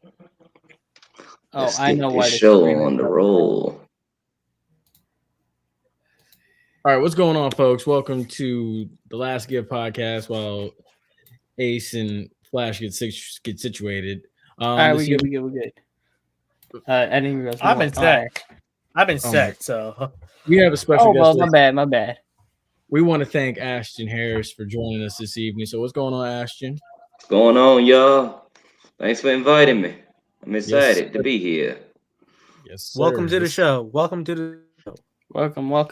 Oh, Let's I get know this why the show screaming. on the roll. All right, what's going on, folks? Welcome to the Last Give podcast. While Ace and Flash get situated, All right, this we good. I didn't realize we I've been weren't. All right. set. I've been Oh my- set. So we have a special Oh guest. well, my bad. We want to thank Ashton Harris for joining us this evening. So, what's going on, Ashton? What's going on, y'all? Thanks for inviting me. I'm Yes, excited to sir. be here. Yes, sir. welcome to the show. Welcome to the show. Welcome. We're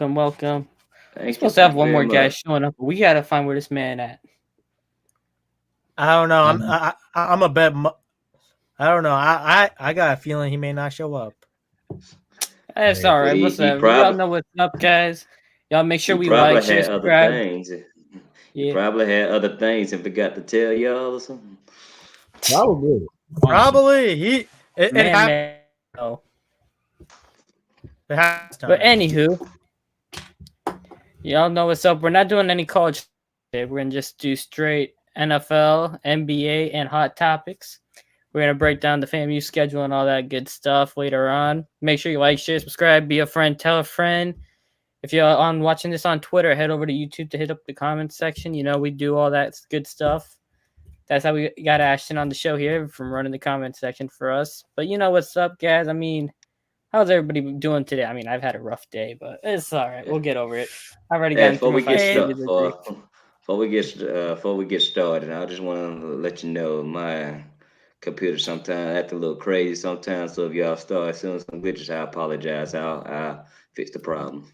Thank supposed you. to have Thank you one more very guy much. showing up, but we gotta find where this man at. I don't know. Um, I'm a bet. I don't know. I got a feeling he may not show up. It's Hey, all right. He Listen, y'all probably know what's up, guys. Y'all make sure he we probably like, share, had other subscribe. things. He Yeah. probably had other things and forgot to tell y'all or something. probably. Honestly. Probably it Man, happened. man. No. It happens. But anywho, y'all know what's up. We're not doing any college today. We're gonna just do straight NFL, NBA, and hot topics. We're gonna break down the FAMU schedule and all that good stuff later on. Make sure you like, share, subscribe, be a friend, tell a friend. If you're on watching this on Twitter, head over to YouTube to hit up the comments section. You know we do all that good stuff. That's how we got Ashton on the show here from running the comment section for us. But you know what's up, guys? I mean, how's everybody doing today? I mean, I've had a rough day, but it's all right. We'll get over it. I've already gotten Before through we my get 5 started, stages this week. before we get started, I just want to let you know my computer sometimes act a little crazy sometimes. So if y'all start seeing some glitches, I apologize. I'll fix the problem.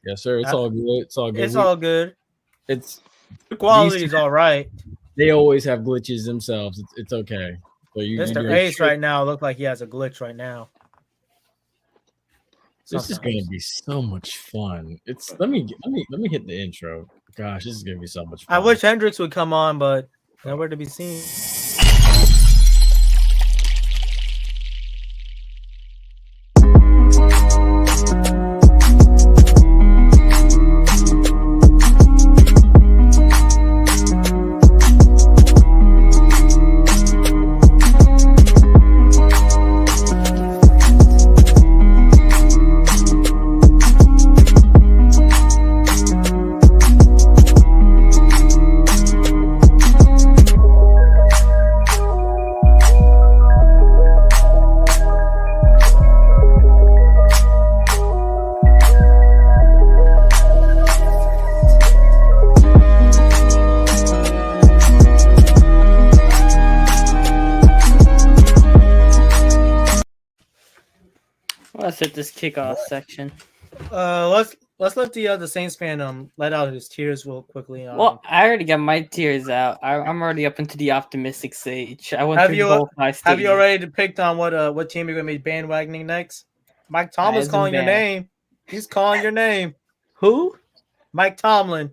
Yes, sir. It's all good. It's all good. It's all good. It's The quality is all right. they always have glitches themselves. It's okay. So Mr. Ace right now look like he has a glitch right now. This is going to be so much fun. It's let me hit the intro. Gosh, this is going to be so much fun. I wish Hendrixx would come on, but nowhere to be seen. Let's hit this kickoff section. Let's let the Saints fan let out his tears real quickly. Well, I already got my tears out. I'm already up into the optimistic stage. I went Have through you- both my stages. have you already picked on what team you're gonna be bandwagoning next? Mike Tomlin's isn't calling your bad. name. He's calling your name. Who? Mike Tomlin.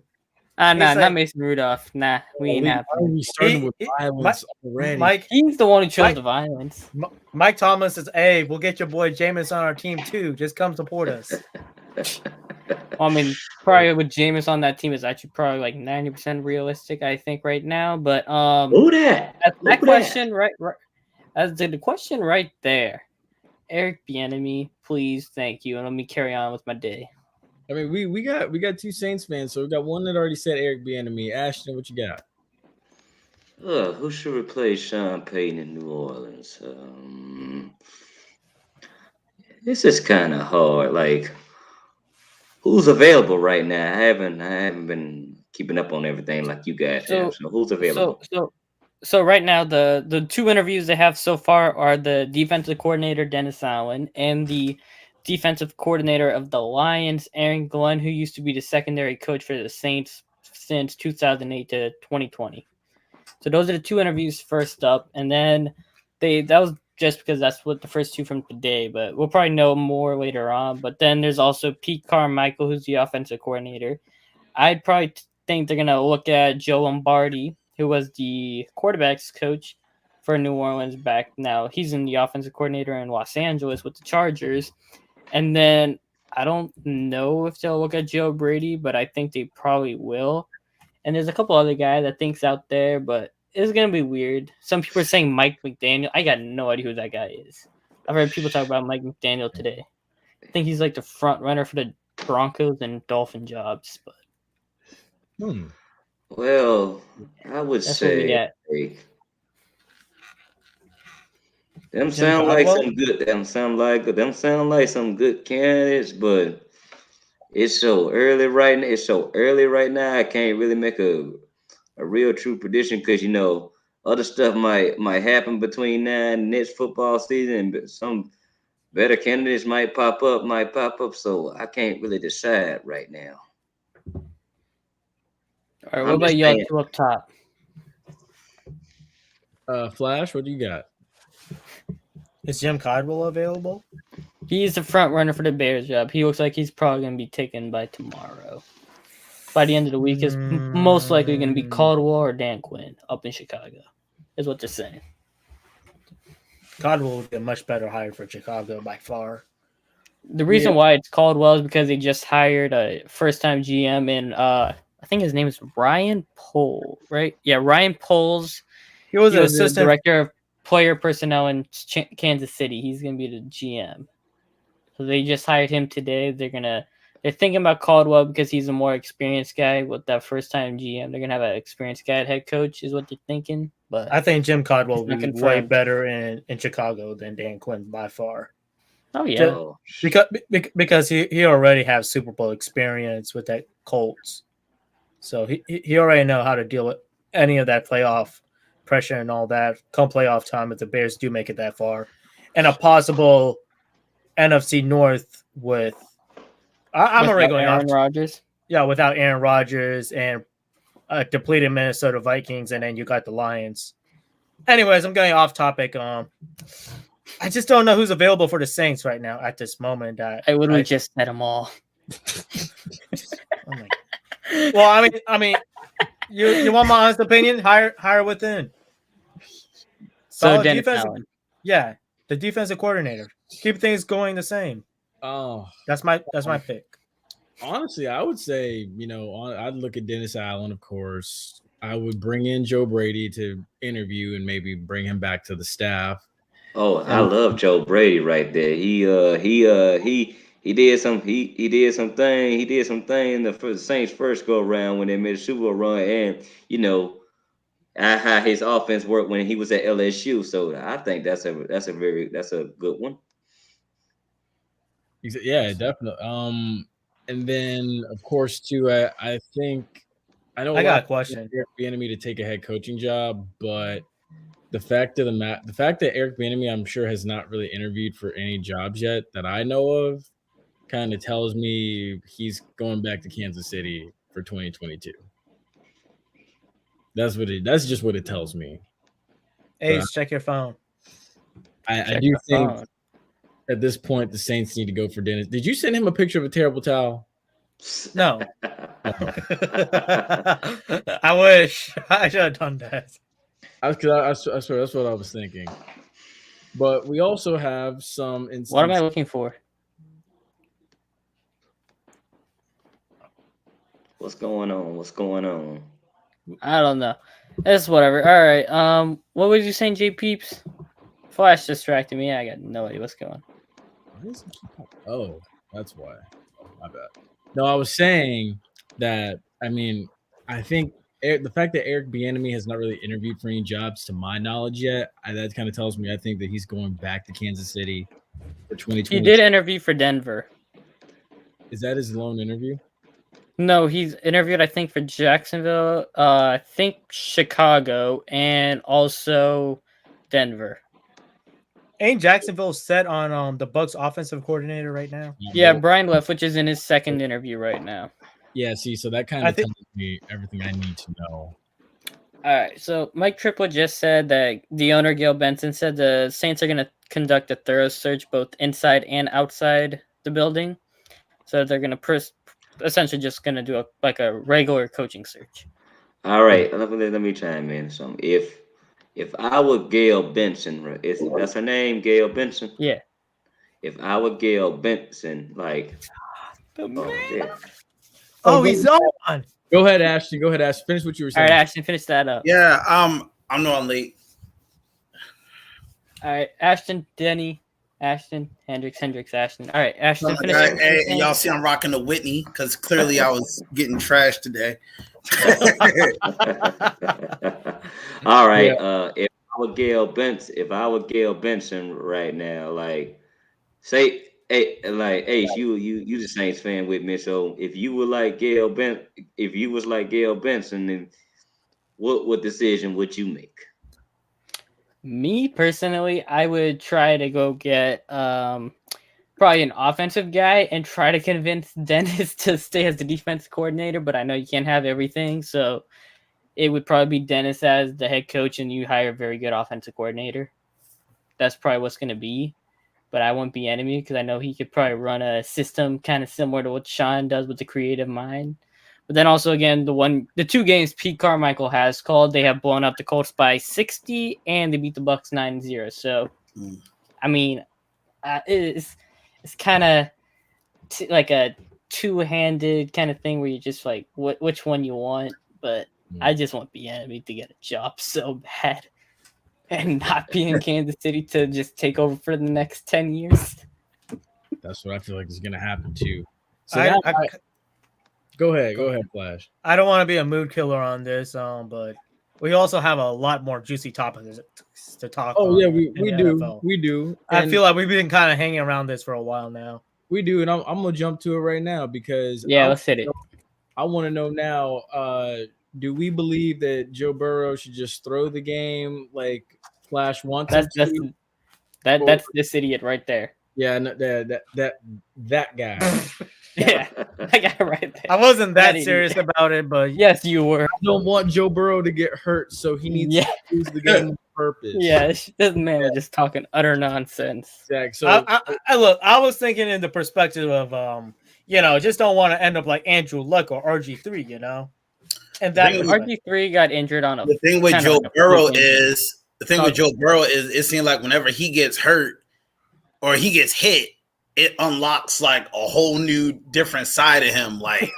Nah, He's not like- Mason Rudolph. Nah, we ain't Why happy. are we starting with He- violence already? Mike He's the one who chose Mike- the violence. Mike Tomlin says, "Hey, we'll get your boy Jameis on our team too. Just come support us." Well, I mean, probably with Jameis on that team is actually probably like 90% realistic, I think, right now. But Who that? that Who question right as the question right there. Eric Bieniemy, please, thank you, and let me carry on with my day. I mean, we got two Saints fans, so we got one that already said Eric Bieniemy. Ashton, what you got? Who should replace Sean Payton in New Orleans? This is kind of hard. Like, who's available right now? I haven't been keeping up on everything like you guys have. So who's available? So right now the two interviews they have so far are the defensive coordinator Dennis Allen and the defensive coordinator of the Lions, Aaron Glenn, who used to be the secondary coach for the Saints since 2008 to 2020. So those are the two interviews first up, and then that was just because that's what the first two from today, but we'll probably know more later on. But then there's also Pete Carmichael, who's the offensive coordinator. I'd probably think they're gonna look at Joe Lombardi, who was the quarterbacks coach for New Orleans back now. He's in the offensive coordinator in Los Angeles with the Chargers. And then I don't know if they'll look at Joe Brady, but I think they probably will. And there's a couple other guys that think's out there, but it's gonna be weird. Some people are saying Mike McDaniel. I got no idea who that guy is. I've heard people talk about Mike McDaniel today. I think he's like the front runner for the Broncos and Dolphin jobs. But Well, I would that's what we say got. them Jim sound like Caldwell? some good. Them sound like some good candidates, but it's so early right now. It's so early right now. I can't really make a real true prediction because other stuff might happen between now and next football season. But some better candidates might pop up. So I can't really decide right now. All right, what I'm about just y'all saying. two up top? Flash, what do you got? Is Jim Caldwell available? He's the front runner for the Bears job. He looks like he's probably going to be taken by tomorrow. By the end of the week, it's most likely going to be Caldwell or Dan Quinn up in Chicago, is what they're saying. Caldwell would be a much better hire for Chicago by far. The reason why it's Caldwell is because they just hired a first-time GM in, I think his name is Ryan Pohl, right? Yeah, Ryan Poles. He was the assistant director of player personnel in Kansas City. He's going to be the GM. So they just hired him today. They're thinking about Caldwell because he's a more experienced guy with that first-time GM. They're going to have an experienced guy at head coach is what they're thinking. But I think Jim Caldwell it's not would be way confirmed. better in Chicago than Dan Quinn by far. Oh, yeah. Because he already has Super Bowl experience with that Colts. So he already know how to deal with any of that playoff pressure and all that come playoff time if the Bears do make it that far. And a possible NFC North with I'm already going Aaron off. Rodgers. Yeah, without Aaron Rodgers and depleted Minnesota Vikings, and then you got the Lions. Anyways, I'm going off topic. I just don't know who's available for the Saints right now at this moment. I literally just said them all. Oh my. Well, I mean, you want my honest opinion? Hire within. So Dennis Allen. Yeah, the defensive coordinator. Keep things going the same. Oh, that's my pick. Honestly, I would say, I'd look at Dennis Allen, of course. I would bring in Joe Brady to interview and maybe bring him back to the staff. Oh, I love Joe Brady right there. He did something in the Saints first go around when they made a Super Bowl run, and how his offense worked when he was at LSU. So I think that's a good one. Yeah, definitely. And then of course too, I think I got a question. Eric Bieniemy to take a head coaching job, but the fact that Eric Bieniemy, I'm sure, has not really interviewed for any jobs yet that I know of, kind of tells me he's going back to Kansas City for 2022. That's just what it tells me. Ace, check your phone. I do think at this point the Saints need to go for Dennis. Did you send him a picture of a terrible towel? No. I wish I should have done that. I swear that's what I was thinking. But we also have some instances. What am I looking for? What's going on? I don't know. It's whatever. All right. What was you saying, J Peeps? Flash distracted me. I got no idea what's going on. Oh, that's why. Oh, my bad. No, I was saying that. I think the fact that Eric Bieniemy has not really interviewed for any jobs, to my knowledge, yet, that kind of tells me I think that he's going back to Kansas City for 2020. He did interview for Denver. Is that his lone interview? No, he's interviewed, I think, for Jacksonville, I think Chicago, and also Denver. Ain't Jacksonville set on the Bucs offensive coordinator right now? Yeah, Brian Leftwich is in his second interview right now. Yeah, see, so that kind of tells me everything I need to know. All right, so Mike Triplett just said that the owner, Gail Benson, said the Saints are going to conduct a thorough search both inside and outside the building. So they're going to essentially just going to do a regular coaching search. All right, let me chime in something. If I were Gail Benson, right? That's her name, Gail Benson? Yeah. If I were Gail Benson, he's on. Go ahead, Ashton. Finish what you were saying. All right, Ashton, finish that up. Yeah. I'm not late. All right, Ashton, Denny, Ashton, Hendrixx, Ashton. All right, Ashton, finish. Hey, y'all see I'm rocking the Whitney because clearly I was getting trashed today. All right. If I were Gail Benson right now, like say, hey, like Ace, you the Saints fan with me. So if you were like if you was like Gail Benson, then what decision would you make? Me personally, I would try to go get probably an offensive guy and try to convince Dennis to stay as the defense coordinator, but I know you can't have everything, so it would probably be Dennis as the head coach and you hire a very good offensive coordinator. That's probably what's going to be, but I won't be enemy because I know he could probably run a system kind of similar to what Sean does with the creative mind. But then also, again, the 2 games Pete Carmichael has called, they have blown up the Colts by 60 and they beat the Bucs 9-0. So, I mean, it's kind of like a two-handed kind of thing where you're just like, which one you want. But I just want the enemy to get a job so bad and not be in Kansas City to just take over for the next 10 years. That's what I feel like is going to happen too. So go ahead, Flash. I don't want to be a mood killer on this, but we also have a lot more juicy topics to talk. Oh yeah, we do. I feel like we've been kind of hanging around this for a while now. We do, and I'm gonna jump to it right now because let's hit it. I want to know now. Do we believe that Joe Burrows should just throw the game like Flash wants? That's this idiot right there. Yeah, that guy. Yeah, that guy right there. I wasn't that serious about it, but yes, you were. I don't want Joe Burrow to get hurt, so he needs to use the game on purpose. Yeah, this man was just talking utter nonsense. Exactly. So I was thinking in the perspective of just don't want to end up like Andrew Luck or RG3, And that RG3 got injured on the thing with Joe Burrow is it seems like whenever he gets hurt or he gets hit, it unlocks like a whole new different side of him. Like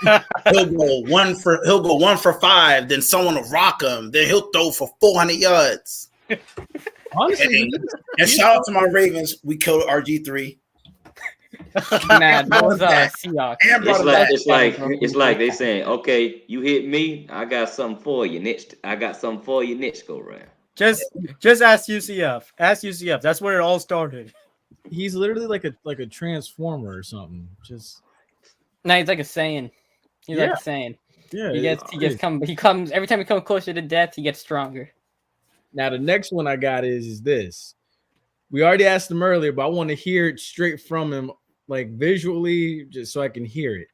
he'll go 1 for 5, then someone will rock him, then he'll throw for 400 yards. Honestly, and shout out to my Ravens, we killed RG3. Man, that was Seahawks. It's like they saying, okay, you hit me, I got something for you next. I got something for you next go round. Just ask UCF. Ask UCF. That's where it all started. He's literally like a transformer or something. Just no, he's like a Saiyan. He's like a Saiyan. Yeah, he comes every time he comes closer to death, he gets stronger. Now the next one I got is this. We already asked him earlier, but I want to hear it straight from him, like visually, just so I can hear it.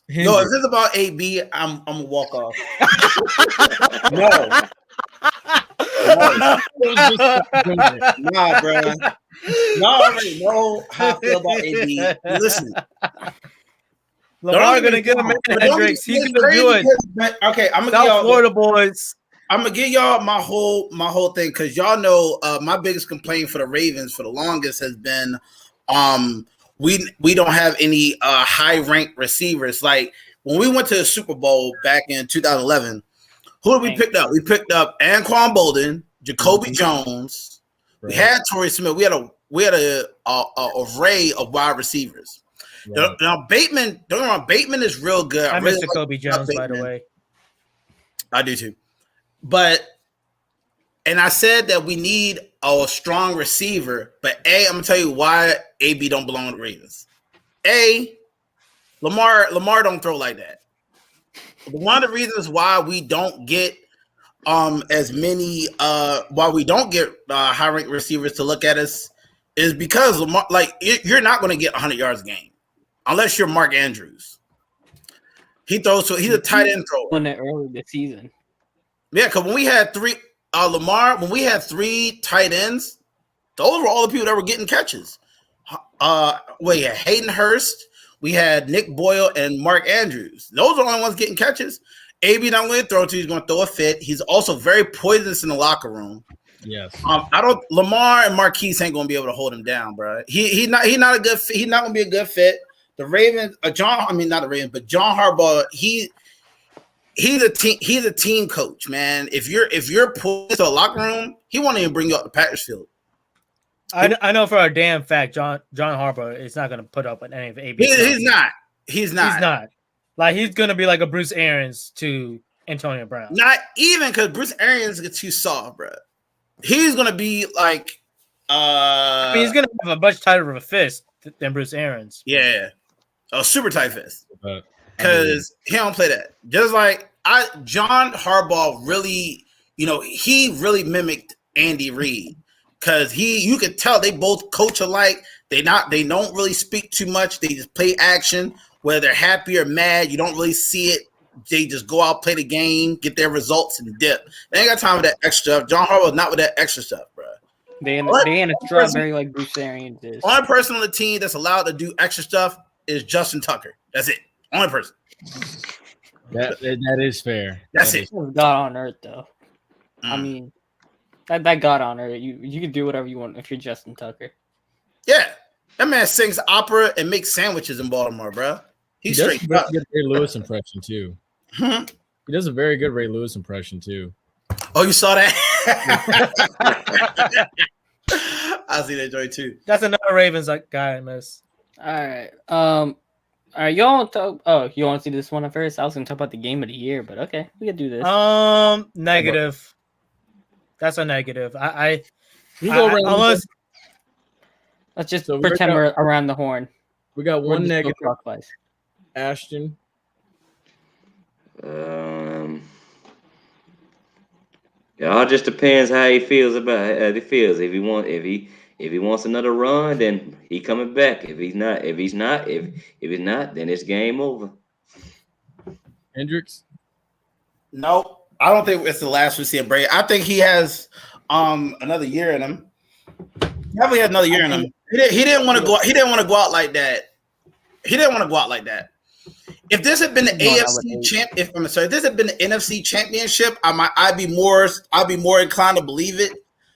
No, if it's about AB, I'm gonna walk off. No. Nah, bro. Y'all already know how I feel about AB. Listen, Lamar gonna get him in Hendrixx. He's gonna do it. Okay, I'm gonna South give y'all Florida boys. I'm gonna give y'all my whole thing because y'all know my biggest complaint for the Ravens for the longest has been we don't have any high ranked receivers. Like when we went to the Super Bowl back in 2011, who did we pick up? We picked up Anquan Bolden, Jacoby Jones. Right. We had Torrey Smith. We had a array of wide receivers. Right. Now Bateman, don't get me wrong, Bateman is real good. I miss Jacoby Jones, by the way. I do too. And I said that we need a strong receiver, but I'm gonna tell you why AB don't belong to the Ravens. Lamar don't throw like that. One of the reasons why we don't get as many why we don't get high ranked receivers to look at us is because Lamar, like you're not going to get 100 yards a game unless you're Mark Andrews. He's a tight end thrower. Won it early this season. Yeah, because when we had three tight ends, those were all the people that were getting catches. We had Hayden Hurst, we had Nick Boyle, and Mark Andrews. Those are the only ones getting catches. AB not going to throw to. He's going to throw a fit. He's also very poisonous in the locker room. Yes. Lamar and Marquise ain't going to be able to hold him down, bro. He's not a good fit. He's not going to be a good fit. The Ravens, not the Ravens, but John Harbaugh, he's a team coach, man. If you're pulled into a locker room, he won't even bring you up the practice field. I know for a damn fact, John Harbaugh is not going to put up with any of AB. He's not. He's not. Like he's going to be like a Bruce Arians to Antonio Brown. Not even because Bruce Arians gets too soft, bro. He's going to be like. I mean, he's going to have a much tighter of a fist than Bruce Arians. Yeah, a super tight fist. Because he don't play that. Just like John Harbaugh really, he really mimicked Andy Reid. Because you could tell they both coach alike. They don't really speak too much. They just play action. Whether they're happy or mad, you don't really see it. They just go out, play the game, get their results, and dip. They ain't got time for that extra stuff. John Harbaugh is not with that extra stuff, bro. They ain't a strawberry like Bruce Arians is. Only person on the team that's allowed to do extra stuff is Justin Tucker. That's it. Only person. That is fair. That's it. God on earth, though. I mean, that God on earth. You can do whatever you want if you're Justin Tucker. Yeah, that man sings opera and makes sandwiches in Baltimore, bro. He's straight up. He does a very good Ray Lewis impression too. He does a very good Ray Lewis impression too. Oh, you saw that? I see that joy too. That's another Ravens guy I miss. All right. All right, y'all talk. Oh, you want to see this one at first? I was gonna talk about the game of the year, but okay, we can do this. Negative. That's a negative. Let's just pretend we're around the horn. We got one negative. Clockwise. Ashton. It all just depends how he feels about it. Feels if he wants another run, then he coming back. If he's not, then it's game over. Hendrixx. Nope, I don't think it's the last we see of Brady. I think he has another year in him. Definitely has another year in him. He didn't want to go. He didn't want to go out like that. If this had been the AFC champ, if this had been the NFC championship, I'd be more inclined to believe it.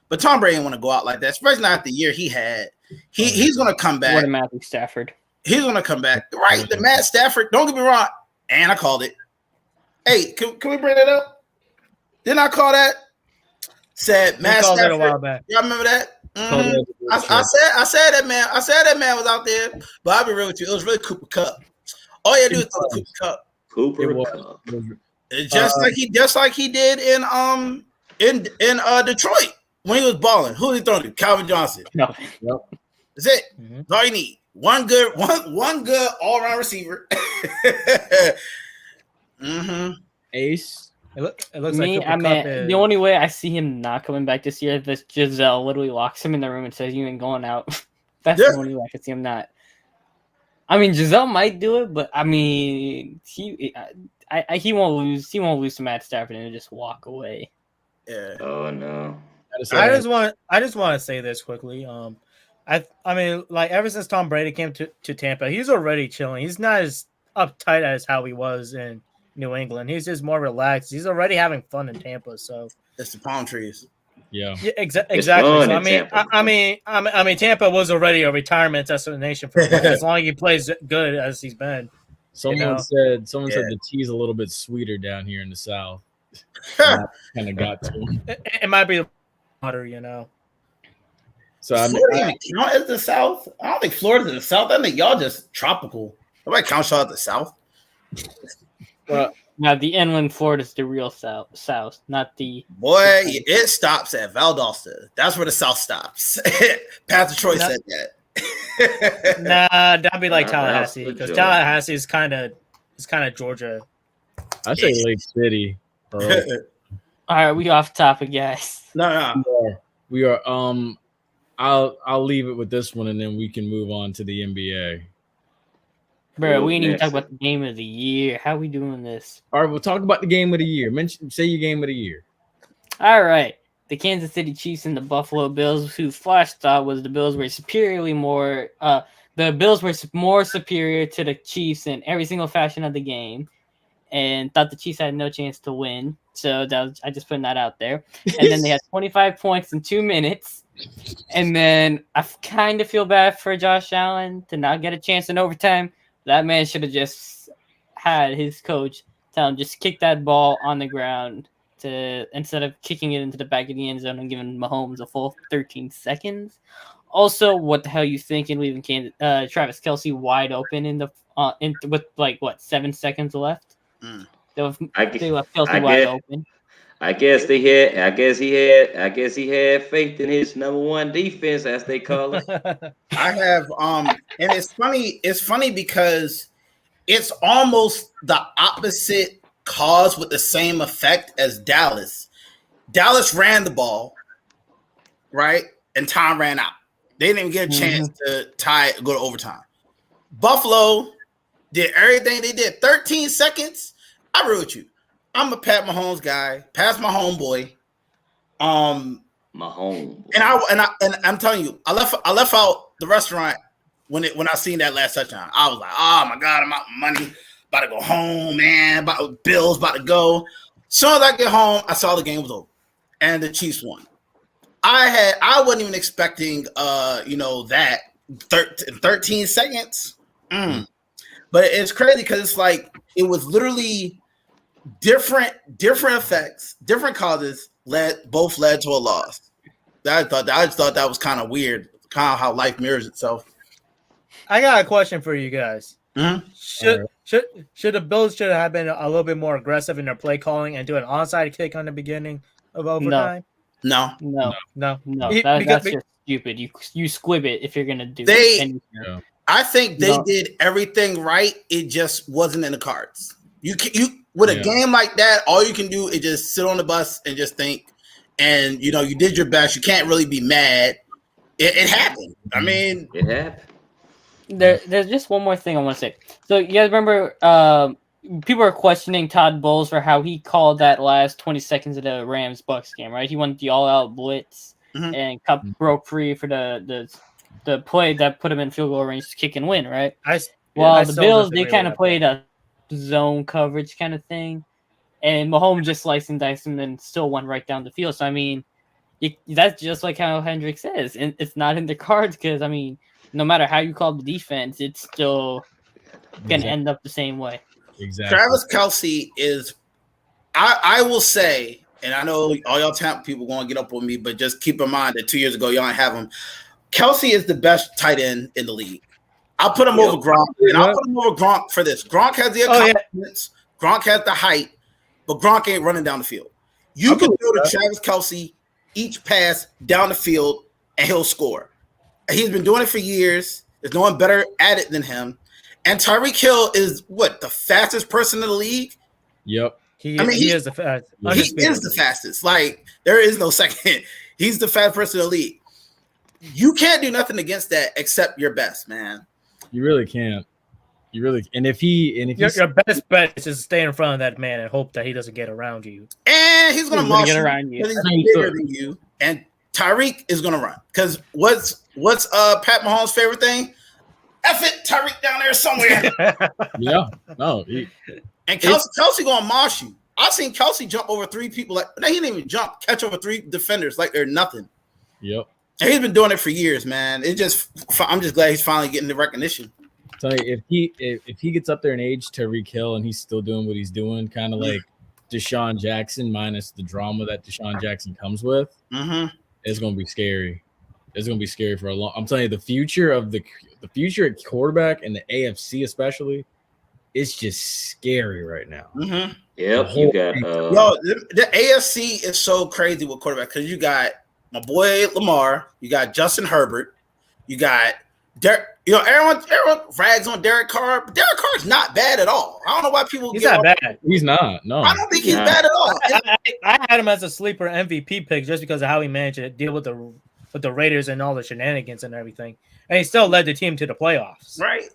But Tom Brady didn't want to go out like that, especially not the year he had. He's going to come back. What a Matthew Stafford. He's going to come back. Right, the Matt Stafford. Don't get me wrong, and I called it. Hey, can we bring that up? Didn't I call that? Said Matt Stafford. A while back. Y'all remember that? I said that man. I said that man was out there. But I'll be real with you. It was really Cooper Kupp. All you had to do is throw Cooper Kupp. Cooper Kupp. Just like he did in Detroit when he was balling. Who did he throw to? Calvin Johnson. No. Yep. That's it. That's all you need. One good all-around receiver. Ace. It looks Me, like I mean, the only way I see him not coming back this year is if Giselle literally locks him in the room and says, "You ain't going out." That's the only way I can see him not. I mean, Giselle might do it, but I mean, he won't lose. He won't lose to Matt Stafford and just walk away. Yeah. Oh no. I just want to say this quickly. I mean, like ever since Tom Brady came to Tampa, he's already chilling. He's not as uptight as how he was in New England. He's just more relaxed. He's already having fun in Tampa. So it's the palm trees. Yeah. Exactly. So, I mean, Tampa was already a retirement destination for him as long as he plays good as he's been. Someone said the tea's a little bit sweeter down here in the South. Kind of got to him. It might be water, So Florida even count as the South? I don't think Florida's in the South. I think y'all just tropical. Nobody counts y'all as the South. Well, now the inland Florida is the real South, not the boy. It stops at Valdosta. That's where the South stops. Pastor Troy said that. Nah, that'd be like Tallahassee because Tallahassee is kind of Georgia. I say Lake City. All right, we off topic, guys. No. We are. I'll leave it with this one, and then we can move on to the NBA. Bro, we ain't even talk about the game of the year. How we doing this? All right, we'll talk about the game of the year. Say your game of the year. All right. The Kansas City Chiefs and the Buffalo Bills, who Flash thought was the Bills were the Bills were more superior to the Chiefs in every single fashion of the game, and thought the Chiefs had no chance to win. So I just putting that out there. And then they had 25 points in 2 minutes. And then I kind of feel bad for Josh Allen to not get a chance in overtime. That man should have just had his coach tell him just kick that ball on the ground instead of kicking it into the back of the end zone and giving Mahomes a full 13 seconds. Also, what the hell you thinking leaving Travis Kelce wide open with 7 seconds left? Mm. They left Kelce wide open. I guess he had faith in his number one defense, as they call it. I have and it's funny because it's almost the opposite cause with the same effect as Dallas. Dallas ran the ball, right? And time ran out. They didn't even get a chance to go to overtime. Buffalo did everything they did. 13 seconds. I agree with you. I'm a Pat Mahomes guy. Pass my homeboy. Mahomes. And I'm telling you, I left out the restaurant when I seen that last touchdown. I was like, oh my God, I'm out of money. About to go home, man. Bills about to go. As soon as I get home, I saw the game was over. And the Chiefs won. I wasn't even expecting that 13 seconds. But it's crazy because it's like it was literally different effects, different causes both led to a loss. I just thought that was kind of weird, kind of how life mirrors itself. I got a question for you guys. Mm-hmm. Should the Bills should have been a little bit more aggressive in their play calling and do an onside kick on the beginning of overtime? No. That's just stupid. You squib it if you're gonna do anything. I think they did everything right. It just wasn't in the cards. You with a game like that, all you can do is just sit on the bus and just think. And you did your best. You can't really be mad. It happened. I mean, it happened. There's just one more thing I want to say. So you guys remember, people are questioning Todd Bowles for how he called that last 20 seconds of the Rams-Bucks game, right? He won the all-out blitz, and Cup broke free for the play that put him in field goal range to kick and win, right? The Bills, they kind of played a zone coverage kind of thing, and Mahomes just sliced and diced and then still went right down the field. So, I mean, that's just like how Hendrixx says. And it's not in the cards because, I mean, no matter how you call the defense, it's still going to end up the same way. Exactly. Travis Kelce is, I will say, and I know all y'all Tampa people going to get up on me, but just keep in mind that 2 years ago, y'all didn't have him. Kelce is the best tight end in the league. I'll put him over Gronk, and I'll put him over Gronk for this. Gronk has the accomplishments. Gronk has the height, but Gronk ain't running down the field. You can throw to Travis Kelce each pass down the field, and he'll score. He's been doing it for years. There's no one better at it than him. And Tyreek Hill is the fastest person in the league? Yep. He is the fastest. He is the fastest. Like, there is no second. He's the fastest person in the league. You can't do nothing against that except your best, man. You really can't. And if your best bet is to stay in front of that man and hope that he doesn't get around you. And he's gonna get around you. He's bigger than you. And Tyreek is gonna run. Because what's Pat Mahomes' favorite thing? F it, Tyreek down there somewhere. And Kelce gonna mosh you. I've seen Kelce jump over 3 people. He didn't even jump, catch over 3 defenders like they're nothing. Yep. And he's been doing it for years, man. I'm just glad he's finally getting the recognition. So if he gets up there in age, Tyreek Hill, and he's still doing what he's doing, kind of like Deshaun Jackson minus the drama that Deshaun Jackson comes with, it's gonna be scary. It's gonna be scary for a long. I'm telling you, the future at quarterback and the AFC especially, it's just scary right now. Yep, you got the AFC is so crazy with quarterback because you got my boy Lamar, you got Justin Herbert, you got Derek. Everyone rags on Derek Carr, but Derek Carr's not bad at all. I don't know why people. He's not bad. He's not. No, I don't think he's bad at all. I had him as a sleeper MVP pick just because of how he managed to deal with the Raiders and all the shenanigans and everything, and he still led the team to the playoffs. Right.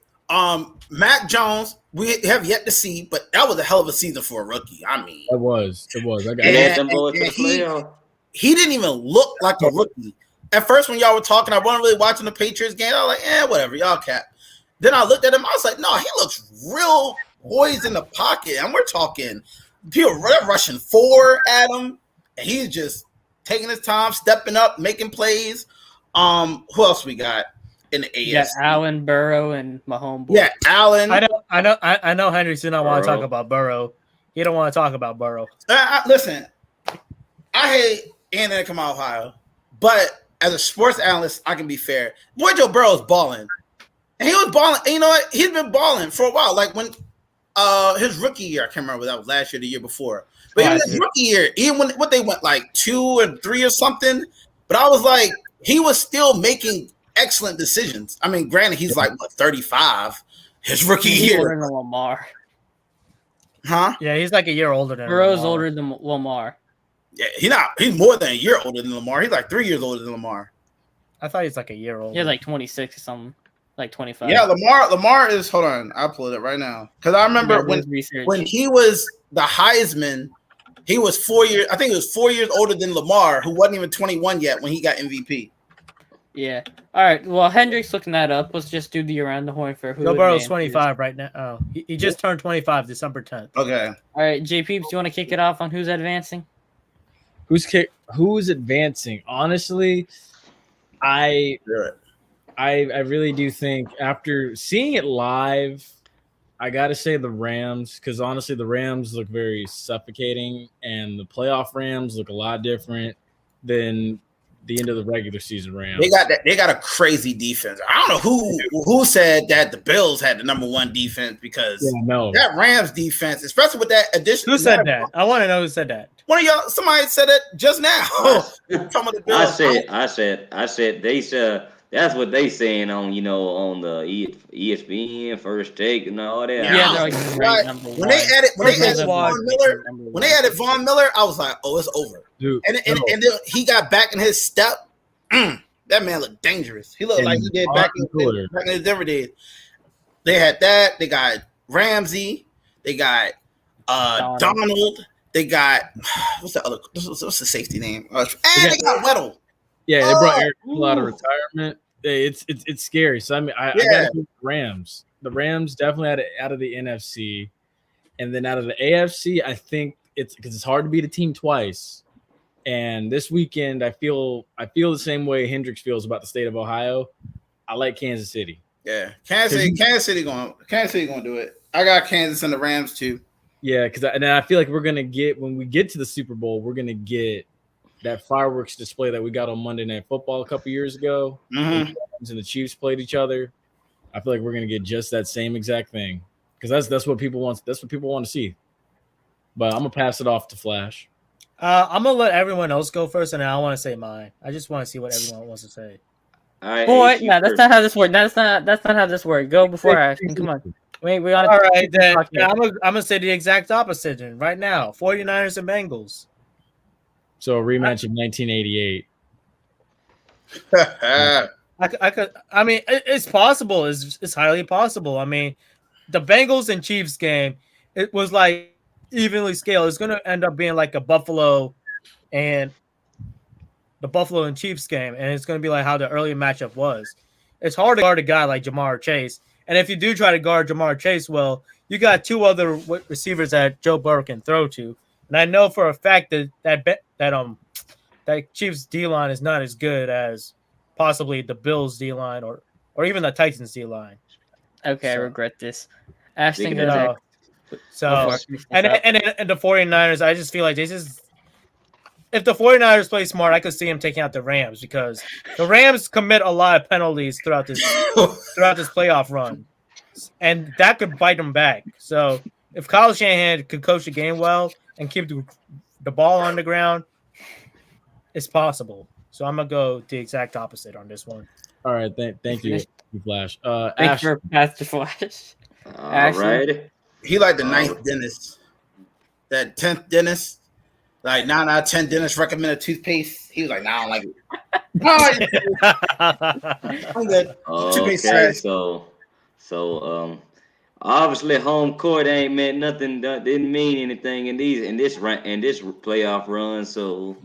Mac Jones, we have yet to see, but that was a hell of a season for a rookie. I mean, it was. I got he didn't even look like a rookie. At first, when y'all were talking, I wasn't really watching the Patriots game. I was like, whatever, y'all cap. Then I looked at him. I was like, no, he looks real poised in the pocket. And we're talking people rushing 4 at him. And he's just taking his time, stepping up, making plays. Who else we got in the AFC? Yeah, Allen, Burrow, and Mahomes. Yeah, Allen. I know Hendrixx did not want to talk about Burrow. He don't want to talk about Burrow. Listen, I hate Anthony to come out of Ohio, but as a sports analyst, I can be fair. Boy, Joe Burrow is balling, and he was balling. And you know what? He's been balling for a while. Like when his rookie year, I can't remember if that was last year, or the year before. But even his rookie year, even when what they went like 2 and 3 or something. But I was like, he was still making excellent decisions. I mean, granted, he's like what 35. His rookie year. Older than Lamar. Huh? Yeah, he's like a year older than Burrow's Lamar. older than Lamar. Yeah, he's more than a year older than Lamar. He's like 3 years older than Lamar. I thought he's like a year older. He's like 26 or something. Like 25. Yeah, Lamar is. Hold on, I'll pull it up right now because I remember when he was the Heisman, he was 4 years. I think he was 4 years older than Lamar, who wasn't even 21 yet when he got MVP. Yeah. All right. Well, Hendrixx looking that up. Let's just do the around the horn for who. Joe Burrow's 25 right now. Oh, he just turned 25 December 10th. Okay. All right, JP, do you want to kick it off on who's advancing? Who's advancing? Honestly, I really do think after seeing it live, I gotta say the Rams, because honestly the Rams look very suffocating, and the playoff Rams look a lot different than the end of the regular season Rams. They got a crazy defense. I don't know who said that the Bills had the number 1 defense because that Rams defense, especially with that addition. Who said that? I want to know who said that. One of y'all, somebody said it just now. I said they said that's what they saying on on the ESPN First Take and all that. Yeah, they're like right. When they added Von Miller, I was like, oh, it's over. Dude, and then he got back in his step. That man looked dangerous. He looked like he did back in his Denver days. They had that. They got Ramsey. They got Donald. They got what's the safety name? And they got Weddle. Yeah, they brought Eric Hill out of retirement. It's scary. So I mean, I got to the Rams. The Rams definitely out of the NFC, and then out of the AFC, I think it's because it's hard to beat a team twice. And this weekend, I feel the same way Hendrixx feels about the state of Ohio. I like Kansas City. Yeah, Kansas City going to do it. I got Kansas and the Rams too. Yeah, because I feel like we're gonna get when we get to the Super Bowl, we're gonna get that fireworks display that we got on Monday Night Football a couple years ago. Mm-hmm. And the Chiefs played each other. I feel like we're gonna get just that same exact thing because that's what people want. That's what people want to see. But I'm gonna pass it off to Flash. I'm gonna let everyone else go first, and then I want to say mine. I just want to see what everyone wants to say. All right, Boy, no, that's not how this works. That's not how this works. Go before Ashton. Come on. We got all right, then I'm gonna say the exact opposite then, right now. 49ers and Bengals. So a rematch of 1988. I mean, it's possible. It's highly possible. I mean, the Bengals and Chiefs game, it was like evenly scaled. It's going to end up being like a Buffalo and Chiefs game, and it's going to be like how the earlier matchup was. It's hard to guard a guy like Jamar Chase, and if you do try to guard Jamar Chase, well, you got 2 other receivers that Joe Burrow can throw to, and I know for a fact that Chiefs D line is not as good as possibly the Bills D line or even the Titans D line. Okay, I regret this. Ashton, so and the 49ers, I just feel like if the 49ers play smart, I could see him taking out the Rams because the Rams commit a lot of penalties throughout this playoff run, and that could bite them back. So if Kyle Shanahan could coach the game well and keep the ball on the ground, it's possible. So I'm gonna go the exact opposite on this one. All right, thank you, Flash. Thanks for Pastor Flash. All right. He like the 9th dentist, that 10th dentist. Like 9 out of 10 dentists recommended toothpaste. He was like, "Nah, I don't like it." I'm good. Okay, so obviously home court ain't meant nothing. Didn't mean anything in this playoff run. So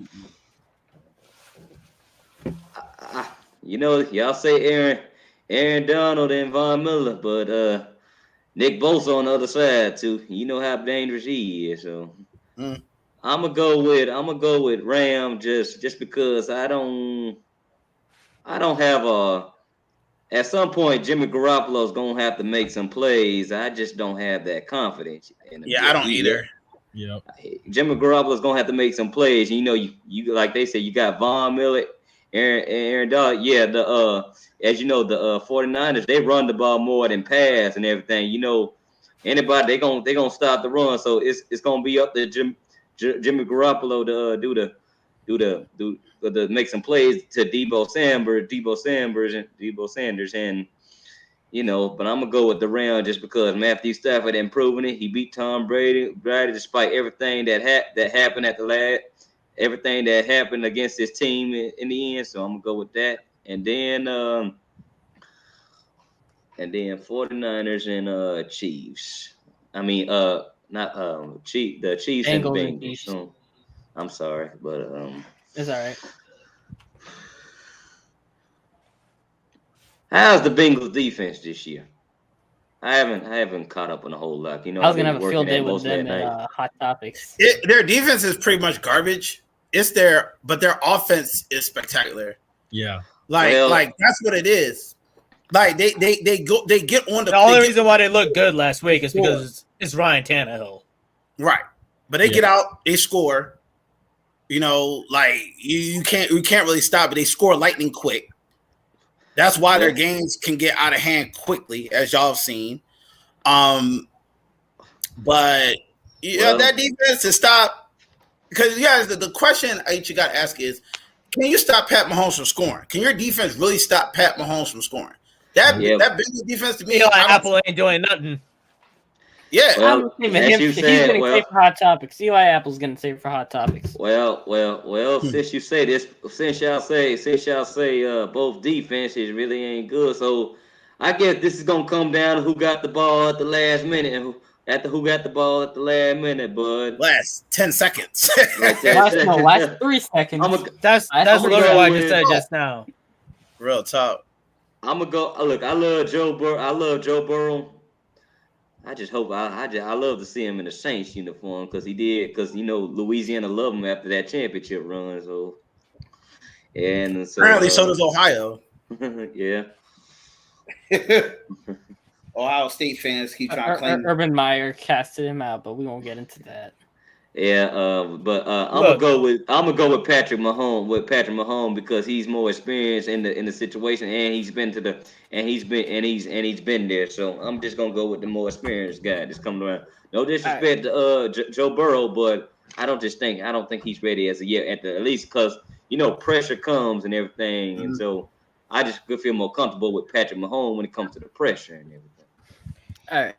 y'all say Aaron Donald and Von Miller, but Nick Bosa on the other side too. You know how dangerous he is. So I'm gonna go with Ram just because I don't have at some point Jimmy Garoppolo's gonna have to make some plays. I just don't have that confidence in him. Yeah, I don't either. Yep. Jimmy Garoppolo's gonna have to make some plays. You know, you like they say, you got Von Miller, Aaron Donald. Yeah, as you know, the 49ers, they run the ball more than pass and everything. You know, anybody they gonna stop the run. So it's gonna be up to Jimmy Garoppolo to make some plays to Debo Sanders, and you know, but I'm gonna go with the Rams just because Matthew Stafford improving it. He beat Tom Brady despite everything that happened everything that happened against his team in the end. So I'm gonna go with that, and then 49ers and Chiefs. I mean, not the Chiefs and Bengals and Bengals. Chiefs. So I'm sorry, but It's all right. how's the Bengals defense this year? I haven't caught up on a whole lot. You know, I was I've gonna been have a field working day at with most them that at night. Hot Topics. Their defense is pretty much garbage. But their offense is spectacular. Yeah. Like that's what it is. Like they get on The only reason why they look good last week is because it's Ryan Tannehill. Right. But they get out, they score. You know, like you can't really stop it. They score lightning quick. That's why their games can get out of hand quickly, as y'all have seen. But that defense to stop, because the question you got to ask is, can you stop Pat Mahomes from scoring? Can your defense really stop Pat Mahomes from scoring? That Bengals defense to me, Eli Apple ain't doing nothing. Yeah, well, he's getting saved for Hot Topics. Eli Apple's getting saved for Hot Topics. Well. Since you say this, since y'all say both defenses really ain't good, so I guess this is gonna come down to who got the ball at the last minute and who got the ball at the last minute, bud. Last 10 seconds. Like last 3 seconds. That's literally what I just said just now. Real talk. I'm gonna go. Look, I love Joe Burrow. I just hope I love to see him in the Saints uniform because Louisiana loved him after that championship run. So apparently so does Ohio. Yeah. Ohio State fans keep trying to claim Urban Meyer casted him out, but we won't get into that. Yeah, I'm gonna go with Patrick Mahomes because he's more experienced in the situation and he's been there. So I'm just gonna go with the more experienced guy that's coming around. No disrespect to Joe Burrow, but I don't think he's ready as a year at least because pressure comes and everything, and so I just feel more comfortable with Patrick Mahomes when it comes to the pressure and everything. All right.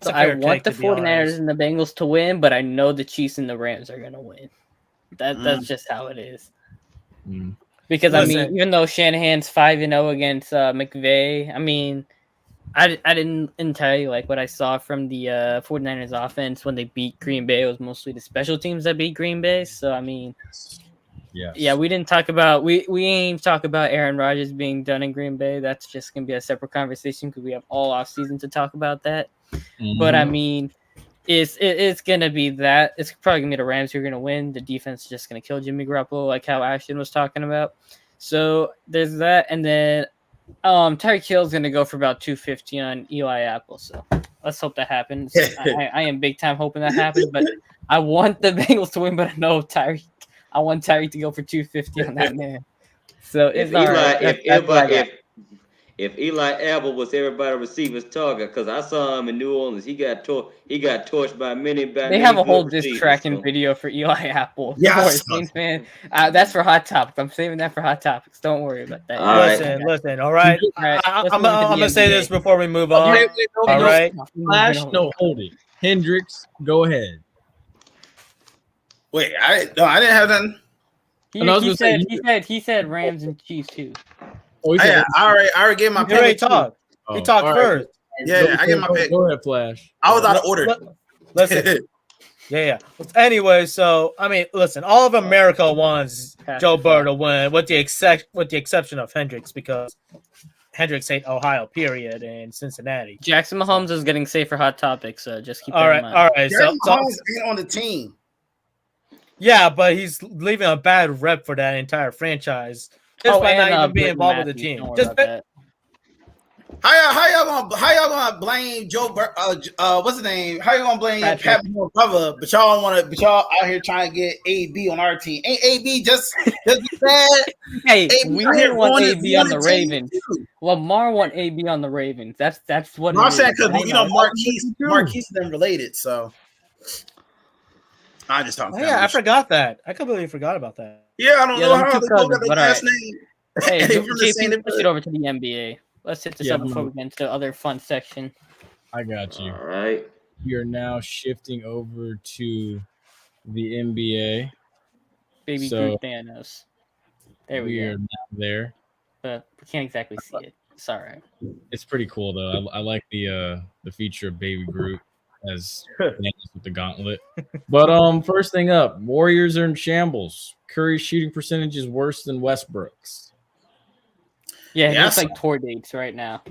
So I want the 49ers and the Bengals to win, but I know the Chiefs and the Rams are going to win. That's just how it is. Because, even though Shanahan's 5-0 against McVay, I didn't tell you like what I saw from the 49ers offense when they beat Green Bay. It was mostly the special teams that beat Green Bay. So, yeah, we didn't talk about we ain't talk about Aaron Rodgers being done in Green Bay. That's just gonna be a separate conversation because we have all off season to talk about that. But it's gonna be that. It's probably gonna be the Rams who are gonna win. The defense is just gonna kill Jimmy Garoppolo, like how Ashton was talking about. So there's that, and then Tyreek Hill's gonna go for about 250 on Eli Apple. So let's hope that happens. I am big time hoping that happens, but I want the Bengals to win, but I want Tyreek to go for 250 on that man. So if Eli Apple was everybody receiver's target, because I saw him in New Orleans, he got torched by many. They have a whole disc tracking video for Eli Apple. Yes, man. That's for Hot Topics. I'm saving that for Hot Topics. Don't worry about that. Listen. All right, I'm gonna say this before we move on. All right, Flash, no, hold it. Hendrixx, go ahead. Wait, I didn't have nothing. He said Rams and Chiefs too. I already gave my pick. He already talked. He talked first. Yeah, I get my pick. Go ahead, Flash. I was out of order. Listen. Yeah. Anyway, so listen. All of America wants Joe Burrow to win, with the exception of Hendrixx, because Hendrixx ain't Ohio, period, and Cincinnati. Jackson Mahomes is getting safe for Hot Topics, so just keep that in mind. All right. So Mahomes ain't on the team. Yeah, but he's leaving a bad rep for that entire franchise just by not even being involved with the team. How y'all gonna blame what's his name? How you gonna blame Pat brother? But y'all out here trying to get AB on our team. Ain't AB just bad? Hey, AB we out here didn't want on AB on the team Ravens. too. Lamar want AB on the Ravens. That's what. No, I'm saying is. because Marquise them related. So I just talking. Oh, yeah, I forgot that. I completely forgot about that. Yeah, I don't know how they both got the but last right. name. Hey, They from the JP, same let's get over to the NBA. Let's hit this up before we get into the other fun section. I got you. All right. We are now shifting over to the NBA. Baby Groot Thanos. There we go. are now there. But we can't exactly see it. It's all right. It's pretty cool though. I like the feature of Baby Groot as Thanos with the gauntlet. But first thing up, Warriors are in shambles. Curry's shooting percentage is worse than Westbrook's. Yeah, it's like tour dates right now.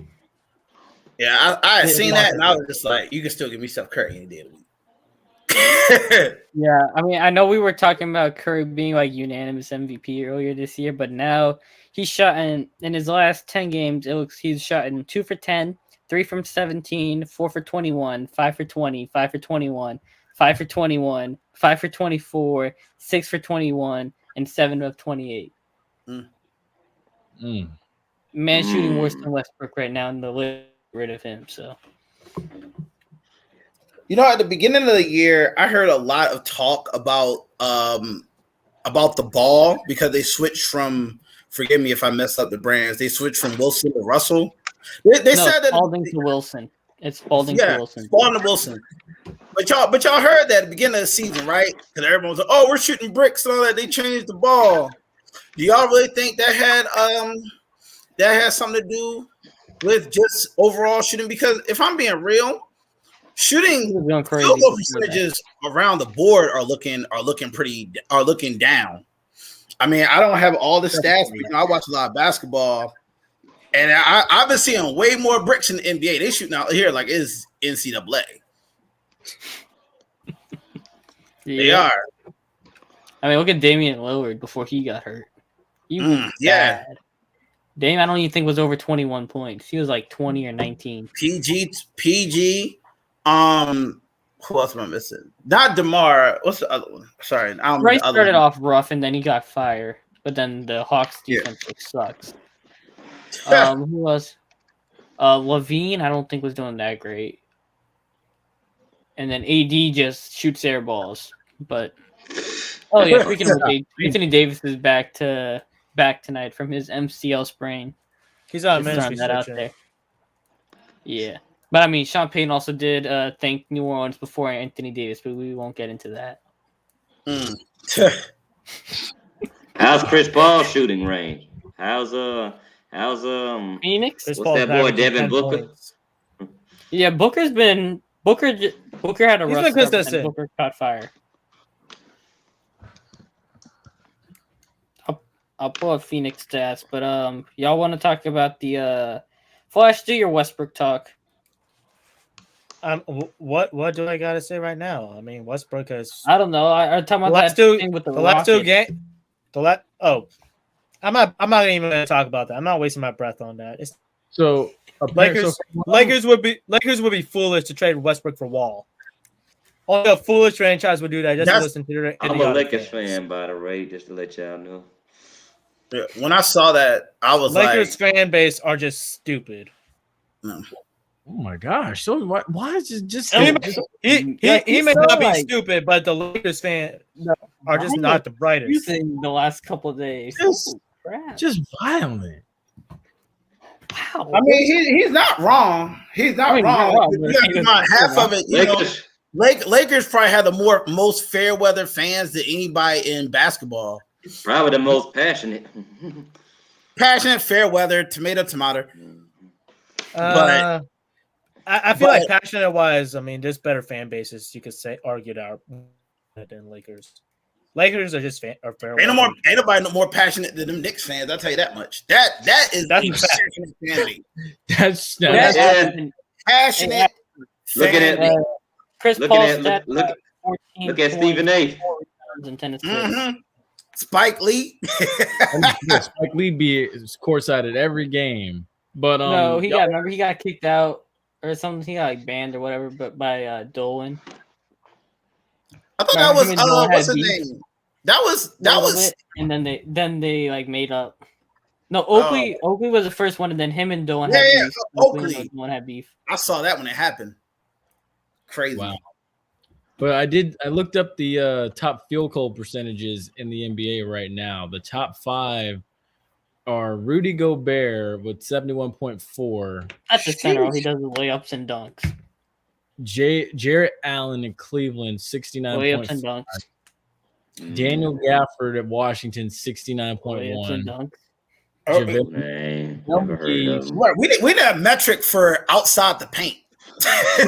Yeah, I had seen that, and I was just like, you can still give me Steph Curry any day of the week. Yeah, I mean, I know we were talking about Curry being like unanimous MVP earlier this year, but now he's shot in his last 10 games. It looks he's shot in 2 for 10, 3 from 17, 4 for 21, 5 for 20, 5 for 21, 5 for 21, 5 for 24, 6 for 21, and 7 of 28. Man shooting worse than Westbrook right now, and the list rid of him. So, you know, at the beginning of the year, I heard a lot of talk about the ball because they switched from. Forgive me if I messed up the brands. They switched from Wilson to Russell. They said that Spalding to Wilson. It's Spalding to Wilson. Spalding to Wilson. But y'all heard that at the beginning of the season, right? Because everyone was like, "Oh, we're shooting bricks and all that." They changed the ball. Do y'all really think that had something to do with just overall shooting? Because if I'm being real, shooting field goal percentages around the board are looking down. I mean, I don't have all the stats, but I watch a lot of basketball, and I've been seeing way more bricks in the NBA. They shooting out here like it's NCAA. They are. I mean, look at Damian Lillard before he got hurt. He was bad. Dame, I don't even think was over 21 points. He was like 20 or 19. PG. Who else am I missing? Not DeMar. What's the other one? Sorry, Rice started off rough and then he got fired. But then the Hawks defense sucks. Who was? Levine, I don't think was doing that great. And then AD just shoots air balls. But speaking of AD, Anthony Davis is back tonight from his MCL sprain. He's on that out there. Yeah. But I mean, Sean Payton also did thank New Orleans before Anthony Davis, but we won't get into that. How's Chris Paul's shooting range? How's Phoenix? What's that boy Devin Booker? Points. Yeah, Booker had a rough start, and Booker caught fire. I'll pull up Phoenix stats, but y'all want to talk about the Flash? Do your Westbrook talk. What do I gotta say right now? I mean, Westbrook has. I don't know. I'm talking about that thing with the last two games. I'm not even gonna talk about that. I'm not wasting my breath on that. Lakers would be foolish to trade Westbrook for Wall. Only a foolish franchise would do that. Just to listen to it. I'm a Lakers fan, by the way, just to let y'all know. When I saw that, I was Lakers fan base are just stupid. No. Oh my gosh! So why is it just? He may not be stupid, but the Lakers fan are just not the brightest. In the last couple of days, just violent. Wow. I mean, he's not wrong. He's not wrong. Half of it, Lakers probably have the most fair weather fans than anybody in basketball. Probably the most passionate. Fair weather, tomato. But I feel like passionate wise, I mean, there's better fan bases you could argue out than Lakers. Lakers are just fair. Ain't nobody more passionate than them Knicks fans. I'll tell you that much. That's passionate. Look at Chris Paul. Look at Stephen A. Spike Lee. Spike Lee be courtside at every game. But No, he y'all- got. Remember, he got kicked out or something. He got like banned or whatever, but by Dolan. I thought Remember that him was and Dolan what's had his beef name? That a little was bit, and then they like made up. No, Oakley was the first one, and then him and Dolan had beef. Oakley. Dolan had beef. I saw that when it happened. Crazy. Wow. But I looked up the top field goal percentages in the NBA right now. The top 5 are Rudy Gobert with 71.4. At the center, all he does is layups and dunks. Jarrett Allen in Cleveland, Layups and 69.5. dunks. Daniel Gafford at Washington, Layups and 69.1. dunks. Man, never heard of him. What, we need a metric for outside the paint. That's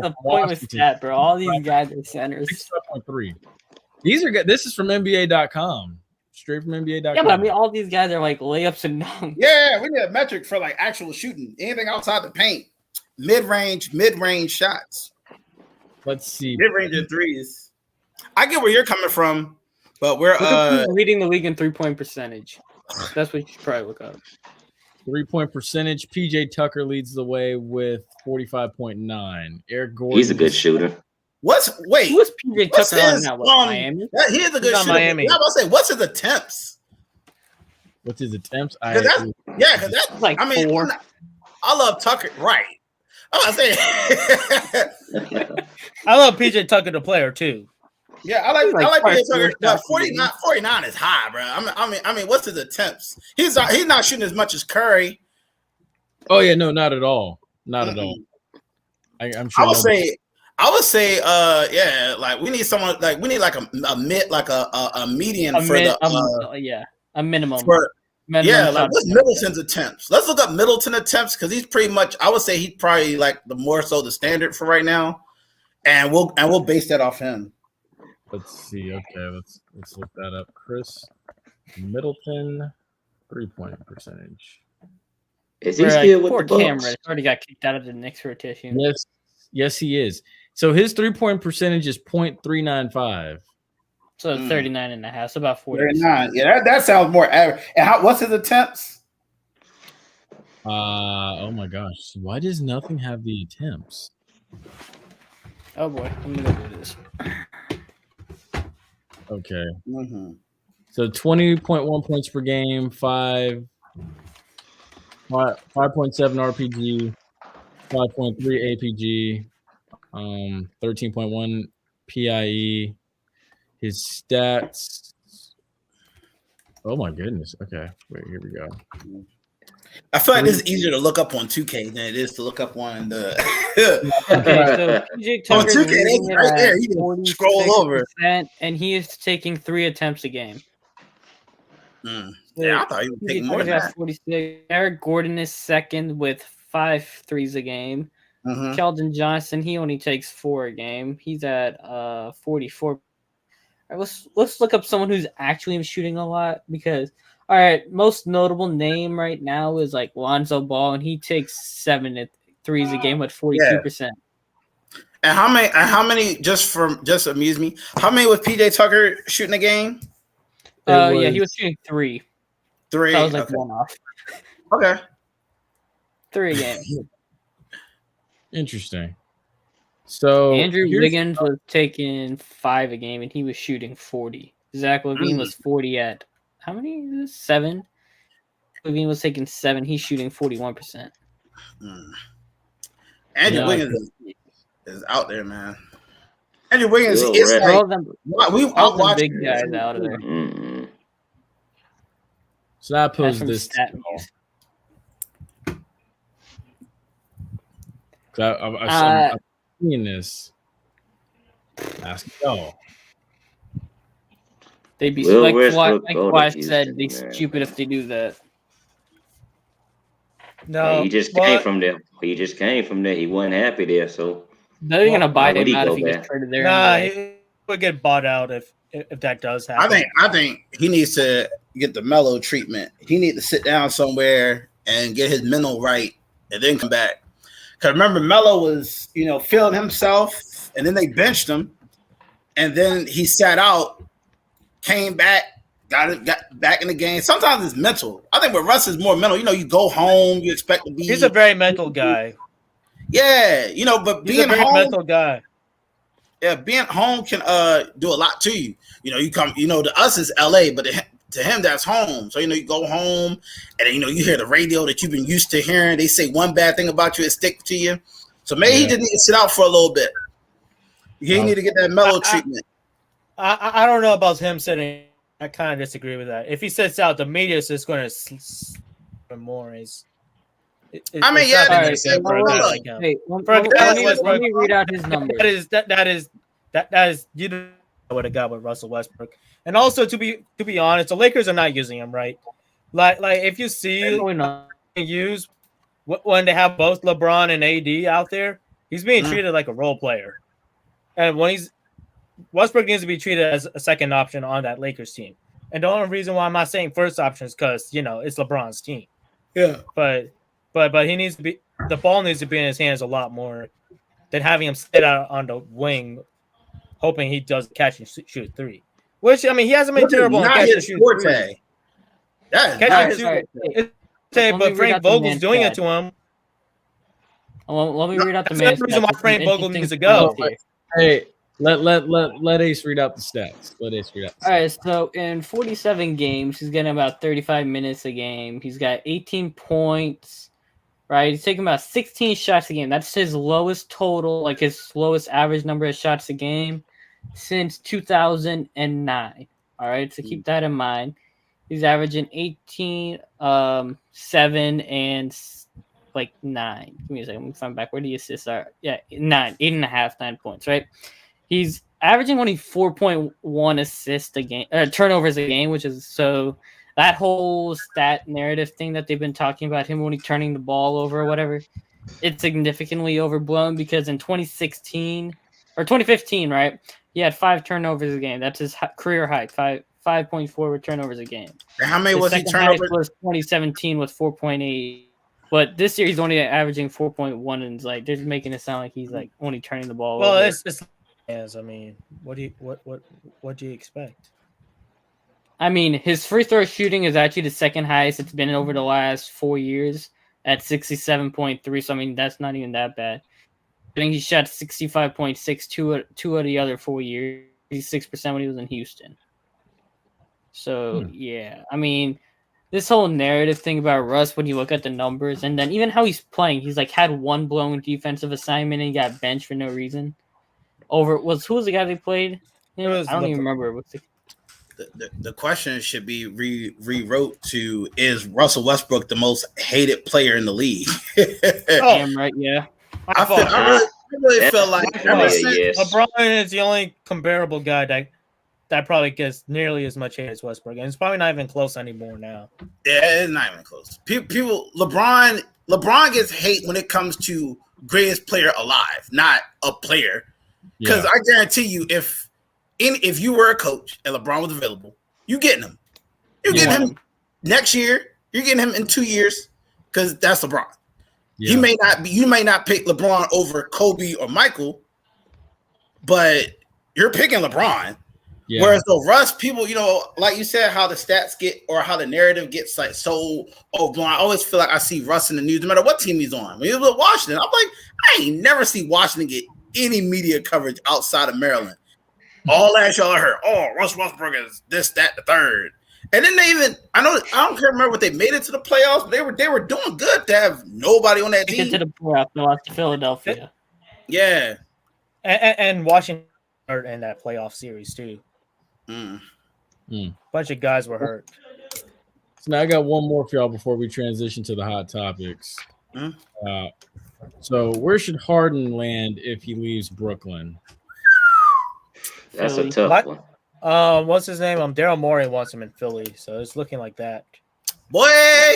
a pointless stat, bro. All these guys are centers. 6.3. These are good. This is from NBA.com. Straight from NBA.com. Yeah, but I mean, all these guys are like layups and dunks. Yeah, we need a metric for like actual shooting. Anything outside the paint. Mid-range shots. Let's see. Mid-range and threes. I get where you're coming from, but we're Look at who's leading the league in 3-point percentage. That's what you should probably look up. 3-point percentage. PJ Tucker leads the way with 45.9. Eric Gordon. He's a good shooter. Who was PJ what's Tucker on his, now? What, Miami? He is a good He's on shooter. Miami. I was about to say, what's his attempts? What's his attempts? Because that's Like I mean, 4. I love Tucker. Right. I was saying. I love PJ Tucker, the player, too. Yeah, I like PJ Tucker. But 49 is high, bro. I mean, what's his attempts? He's not shooting as much as Curry. Oh yeah, no, not at all. Not at all. I'm sure. I would say, yeah, like we need someone like we need like a median a minimum. Yeah, like what's Middleton's attempts? Let's look up Middleton attempts because he's pretty much. I would say he's probably like the more so the standard for right now, and we'll base that off him. Let's see. Okay, let's look that up. Chris Middleton 3-point percentage. Is he still with poor the Bucks? Cameron already got kicked out of the Knicks rotation. Yes, he is. So his 3-point percentage is .395. So 39.5, so about 40. 39. Yeah, that sounds more average. And what's his attempts? Oh my gosh. Why does nothing have the attempts? Oh boy, I'm gonna go do this. Okay. Mm-hmm. So 20.1 points per game, 5.7 RPG, 5.3 APG, 13.1 PIE. His stats. Oh my goodness. Okay. Wait, here we go. I feel like this is easier to look up on 2K than it is to look up on the. Okay, so PJ Tucker on 2K, it's right there. You can scroll over. And he is taking 3 attempts a game. Yeah, I thought he was taking more than that. 46. Eric Gordon is second with 5 threes a game. Keldon Johnson, he only takes 4 a game. He's at 44. All right, let's look up someone who's actually shooting a lot because all right, most notable name right now is like Lonzo Ball, and he takes 7 threes a game with 42%. And how many just amuse me? How many was PJ Tucker shooting a game? Yeah, he was shooting 3. 3. That was like one off. Okay. 3 a game. Interesting. So Andrew Wiggins was taking 5 a game, and he was shooting 40. Zach LaVine was 40 at how many? 7. LaVine was taking 7. He's shooting 41%. Andrew Wiggins is out there, man. Andrew Wiggins is like all them big him. guys out of there. So I pose this. I'm seeing this. Ask y'all. They'd be like Kawhi said, they'd be stupid if they do that. No, he just came from there. He wasn't happy there, so they're gonna buy him out if he gets traded there. Nah, he would get bought out if that does happen. I think he needs to get the mellow treatment. He needs to sit down somewhere and get his mental right, and then come back. Because remember, Melo was feeling himself, and then they benched him, and then he sat out, came back, got back in the game. Sometimes it's mental. I think with Russ is more mental. You go home, you expect to be. He's a very mental guy. Yeah, but He's a being very home, mental guy. yeah, being home can do a lot to you. You come. To us it's LA, but to him that's home. So you go home, and then you hear the radio that you've been used to hearing. They say one bad thing about you, it stick to you. So maybe he just need to sit out for a little bit. He need to get that mellow treatment. I don't know about him sitting. I kind of disagree with that. If he sits out, the media is just going to more. I mean, yeah. Let me read out his numbers. That is you know what I got with Russell Westbrook. And also to be honest, the Lakers are not using him right. Like if you see use when they have both LeBron and AD out there, he's being treated like a role player. And when Westbrook needs to be treated as a second option on that Lakers team. And the only reason why I'm not saying first option is because it's LeBron's team. Yeah. But he needs to be the ball needs to be in his hands a lot more than having him sit out on the wing, hoping he does catch and shoot three. Which he hasn't been terrible on catch and shoot three. But Frank Vogel's doing it to him. Let me read out the That's the reason why Frank Vogel needs to go. Hey, let Ace read out the stats. All right, so in 47 games, he's getting about 35 minutes a game. He's got 18 points, right? He's taking about 16 shots a game. That's his lowest total, like his lowest average number of shots a game since 2009. All right, so keep that in mind. He's averaging 18, 7, and 9. Give me a second. Let me find back where the assists are. Yeah, 9, 8.5, 9 points, right? He's averaging only 4.1 assists a game, turnovers a game, which is so that whole stat narrative thing that they've been talking about him only turning the ball over or whatever, it's significantly overblown because in 2016 or 2015, right, he had 5 turnovers a game. That's his career high, 5.4 turnovers a game. And how many was he turnovers? Was 2017 with 4.8. But this year he's only averaging 4.1, and it's they're making it sound like he's only turning the ball over. It's what do you expect? His free throw shooting is actually the second highest it's been over the last 4 years at 67.3. So that's not even that bad. I think he shot 65.6 two of the other 4 years. 6% when he was in Houston. So yeah, this whole narrative thing about Russ, when you look at the numbers and then even how he's playing, he's had one blown defensive assignment and he got benched for no reason. Who was the guy they played? I don't even remember. The question should be rewrote to: is Russell Westbrook the most hated player in the league? Damn right, yeah. I really feel like LeBron is the only comparable guy that probably gets nearly as much hate as Westbrook, and it's probably not even close anymore now. Yeah, it's not even close. People, LeBron gets hate when it comes to greatest player alive, not a player. Because I guarantee you, if you were a coach and LeBron was available, you getting him. You're getting him next year. You're getting him in 2 years because that's LeBron. Yeah. You may not pick LeBron over Kobe or Michael, but you're picking LeBron. Yeah. Whereas though Russ, people, like you said, how the stats get or how the narrative gets so overblown. I always feel like I see Russ in the news, no matter what team he's on. When he was with Washington, I'm like, I ain't never see Washington get any media coverage outside of Maryland. All last y'all heard, Russ Westbrook is this, that, the third. And then I don't remember what they made it to the playoffs, but they were doing good to have nobody on that team. Get to the playoffs, they lost to Philadelphia. Yeah. And Washington hurt in that playoff series too. Bunch of guys were hurt. So now I got one more for y'all before we transition to the hot topics. So where should Harden land if he leaves Brooklyn? That's a tough one. What's his name? Daryl Morey wants him in Philly, so it's looking like that. Boy,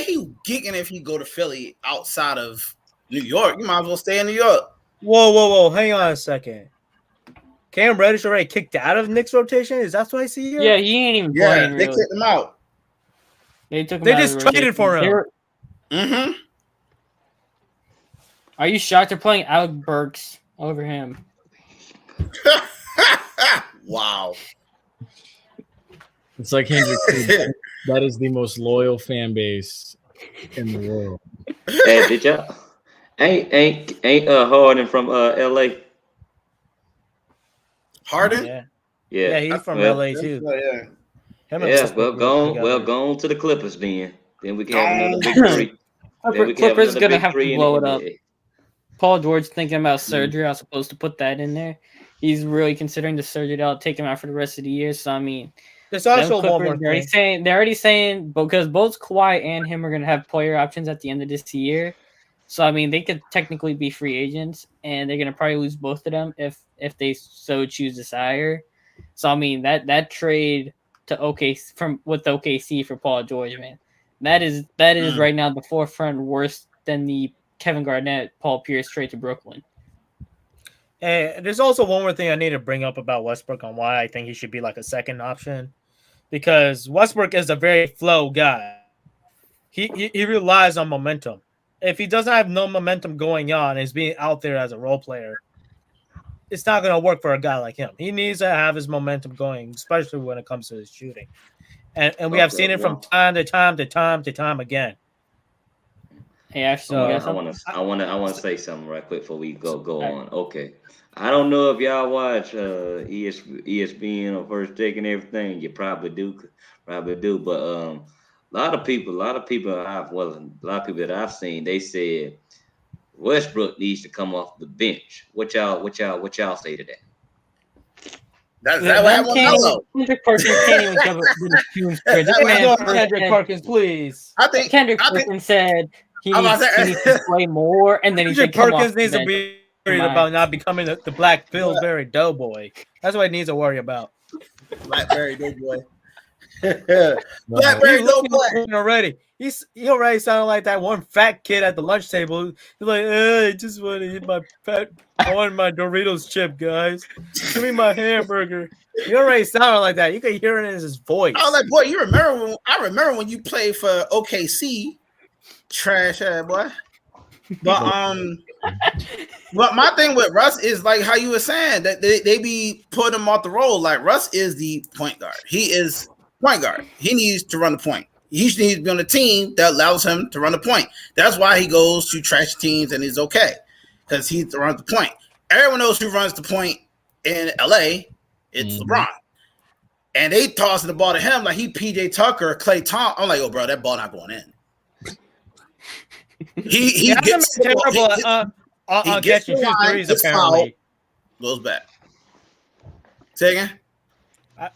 he geeking if he go to Philly outside of New York. You might as well stay in New York. Whoa. Hang on a second. Cam Reddish already kicked out of Knicks rotation? Is that what I see here? Yeah, he ain't even playing. They kicked him out. They took him They out just of the traded rotation. for him. Are you shocked they're playing Alec Burks over him? Wow. It's like Hendrixx. That is the most loyal fan base in the world. Hey, did y'all ain't Harden from LA? Harden. Yeah, Yeah. he's from Well, LA too. Yeah. Him and yeah. Westbrook Well, were together. go on to the Clippers then. Then we can have another big Gone. three. Then we can have Clippers another gonna big have three to in blow the it up. NBA. Paul George thinking about surgery. I was supposed to put that in there. He's really considering the surgery that'll take him out for the rest of the year. So I mean, There's them also one more Clippers, thing. they're already saying because both Kawhi and him are gonna have player options at the end of this year. So I mean, they could technically be free agents, and they're gonna probably lose both of them if they so choose to desire. So I mean, that trade to with OKC for Paul George, man, that is right now the forefront worse than the Kevin Garnett, Paul Pierce trade to Brooklyn. And there's also one more thing I need to bring up about Westbrook on why I think he should be like a second option, because Westbrook is a very flow guy. He relies on momentum. If he doesn't have no momentum going on, and he's being out there as a role player, it's not going to work for a guy like him. He needs to have his momentum going, especially when it comes to his shooting. And we have seen it from time to time again. Hey, Ashton, So you got something? I want to say something right quick before we go on. Okay, I don't know if y'all watch ESPN or First Take and everything. You probably do. But a lot of people that I've seen, they said Westbrook needs to come off the bench. What y'all say to that? That's that what happened. Kendrick Perkins can't even cover the shoes. Kendrick Perkins, please. I think Kendrick Perkins said he needs to play more, and then he said Perkins needs to be worried about not becoming the Black Pillsbury Doughboy. That's what he needs to worry about. Blackberry Doughboy. Blackberry Doughboy already. He already sounded like that one fat kid at the lunch table. He's like, I just want to hit I want my Doritos chip, guys. Give me my hamburger. He already sounded like that. You could hear it in his voice. I was like, boy, I remember when you played for OKC. Trash ass boy. But my thing with Russ is like how you were saying that they be putting him off the roll. Like Russ is the point guard. He is point guard. He needs to run the point. He needs to be on a team that allows him to run the point. That's why he goes to trash teams and is okay, because he runs the point. Everyone else who runs the point in LA, it's LeBron. And they tossing the ball to him like he PJ Tucker, Klay Thompson. I'm like, oh, bro, that ball not going in. He gets terrible on catching shoot threes, apparently. Goes back. Say again?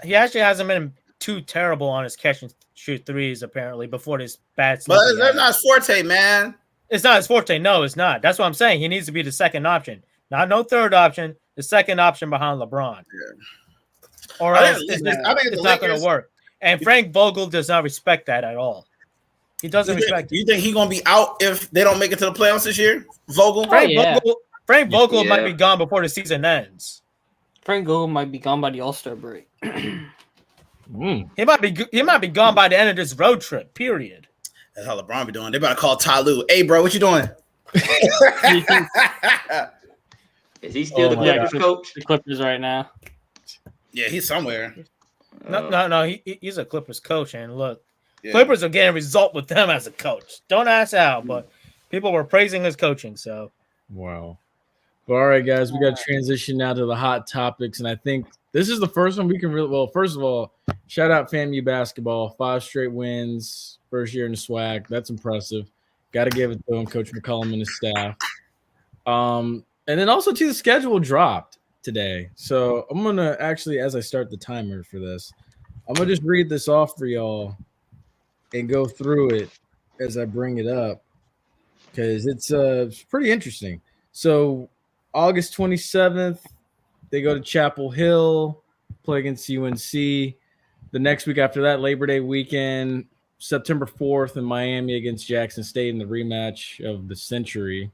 He actually hasn't been too terrible on his catch and shoot threes, apparently, before this bad season. But that's not his forte, man. It's not his forte. No, it's not. That's what I'm saying. He needs to be the second option. Not no third option, the second option behind LeBron. Yeah. Or else it's not going to work. And Frank Vogel does not respect that at all. He doesn't respect it. You think he's going to be out if they don't make it to the playoffs this year? Vogel? Frank Vogel might be gone before the season ends. Frank Vogel might be gone by the All-Star break. He might be gone by the end of this road trip, period. That's how LeBron be doing. They about to call Ty Lue. Hey, bro, what you doing? Is he still the Clippers coach? The Clippers right now. Yeah, he's somewhere. No. He's a Clippers coach, and look, Clippers are getting a result with them as a coach. Don't ask how, but people were praising his coaching. So, wow. Well, all right, guys, we got to transition now to the hot topics, and I think this is the first one we can really. Well, first of all, shout out FAMU basketball, 5 straight wins, first year in the SWAC. That's impressive. Got to give it to him, Coach McCullum and his staff. And then also the schedule dropped today, so I'm gonna actually, as I start the timer for this, I'm gonna just read this off for y'all and go through it as I bring it up because it's pretty interesting. So August 27th, they go to Chapel Hill, play against UNC. The next week after that, Labor Day weekend, September 4th in Miami against Jackson State in the rematch of the century.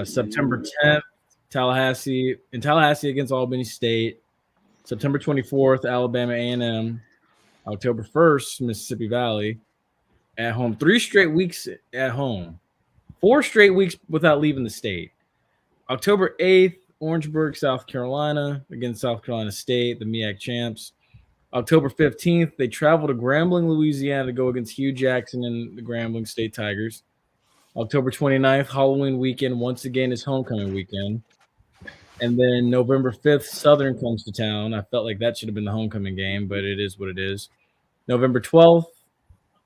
September 10th, Tallahassee against Albany State. September 24th, Alabama A&M. October 1st, Mississippi Valley at home. 3 straight weeks at home. 4 straight weeks without leaving the state. October 8th, Orangeburg, South Carolina against South Carolina State, the MEAC champs. October 15th, they travel to Grambling, Louisiana to go against Hugh Jackson and the Grambling State Tigers. October 29th, Halloween weekend, once again is homecoming weekend. And then November 5th, Southern comes to town. I felt like that should have been the homecoming game, but it is what it is. November 12th,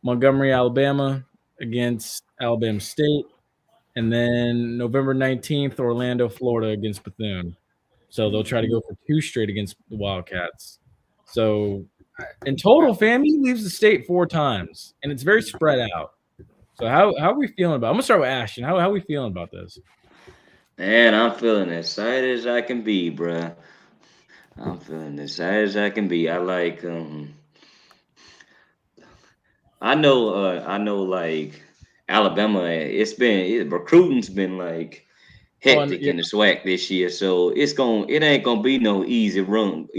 Montgomery, Alabama against Alabama State. And then November 19th, Orlando, Florida against Bethune. So they'll try to go for 2 straight against the Wildcats. So in total, FAMU leaves the state 4 times, and it's very spread out. So how are we feeling about it? I'm going to start with Ashton. How are we feeling about this? Man, I'm feeling as excited as I can be, bruh. I'm feeling as excited as I can be. I like I know like Alabama, recruiting's been like hectic in the SWAC this year, so it ain't gonna be no easy runs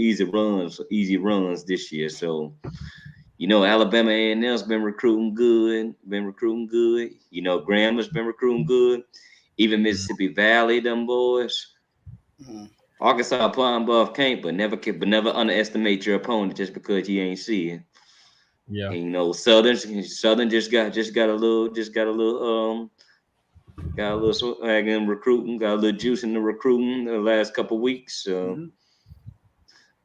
this year. So Alabama A&M's been recruiting good. Grambling been recruiting good. Even Mississippi Valley, them boys. Mhm. Arkansas Pine Bluff can't, but never underestimate your opponent just because you ain't see it. Yeah. And, Southern just got a little swag in recruiting, got a little juice in the recruiting the last couple weeks.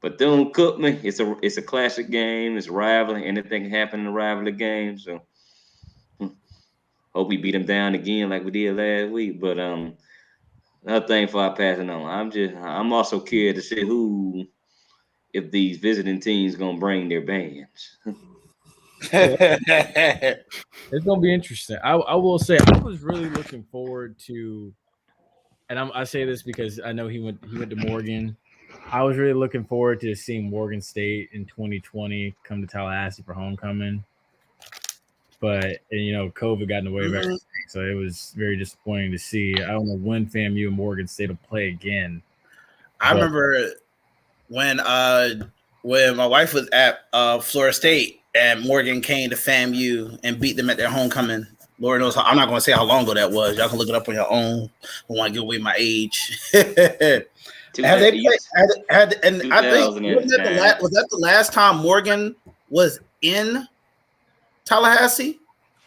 But don't cook me. It's a classic game. It's a rivalry. Anything can happen in a rivalry game. So hope we beat them down again like we did last week. But another thing before I pass it on, I'm also curious to see if these visiting teams gonna bring their bands. It's gonna be interesting. I will say I was really looking forward to, and I say this because I know he went to Morgan. I was really looking forward to seeing Morgan State in 2020 come to Tallahassee for homecoming, but COVID got in the way of everything, so it was very disappointing to see. I don't know when FAMU and Morgan State will play again. I remember when my wife was at Florida State and Morgan came to FAMU and beat them at their homecoming. Lord knows I'm not going to say how long ago that was. Y'all can look it up on your own. I don't want to give away my age. Have they played? And I think was that the last time Morgan was in Tallahassee?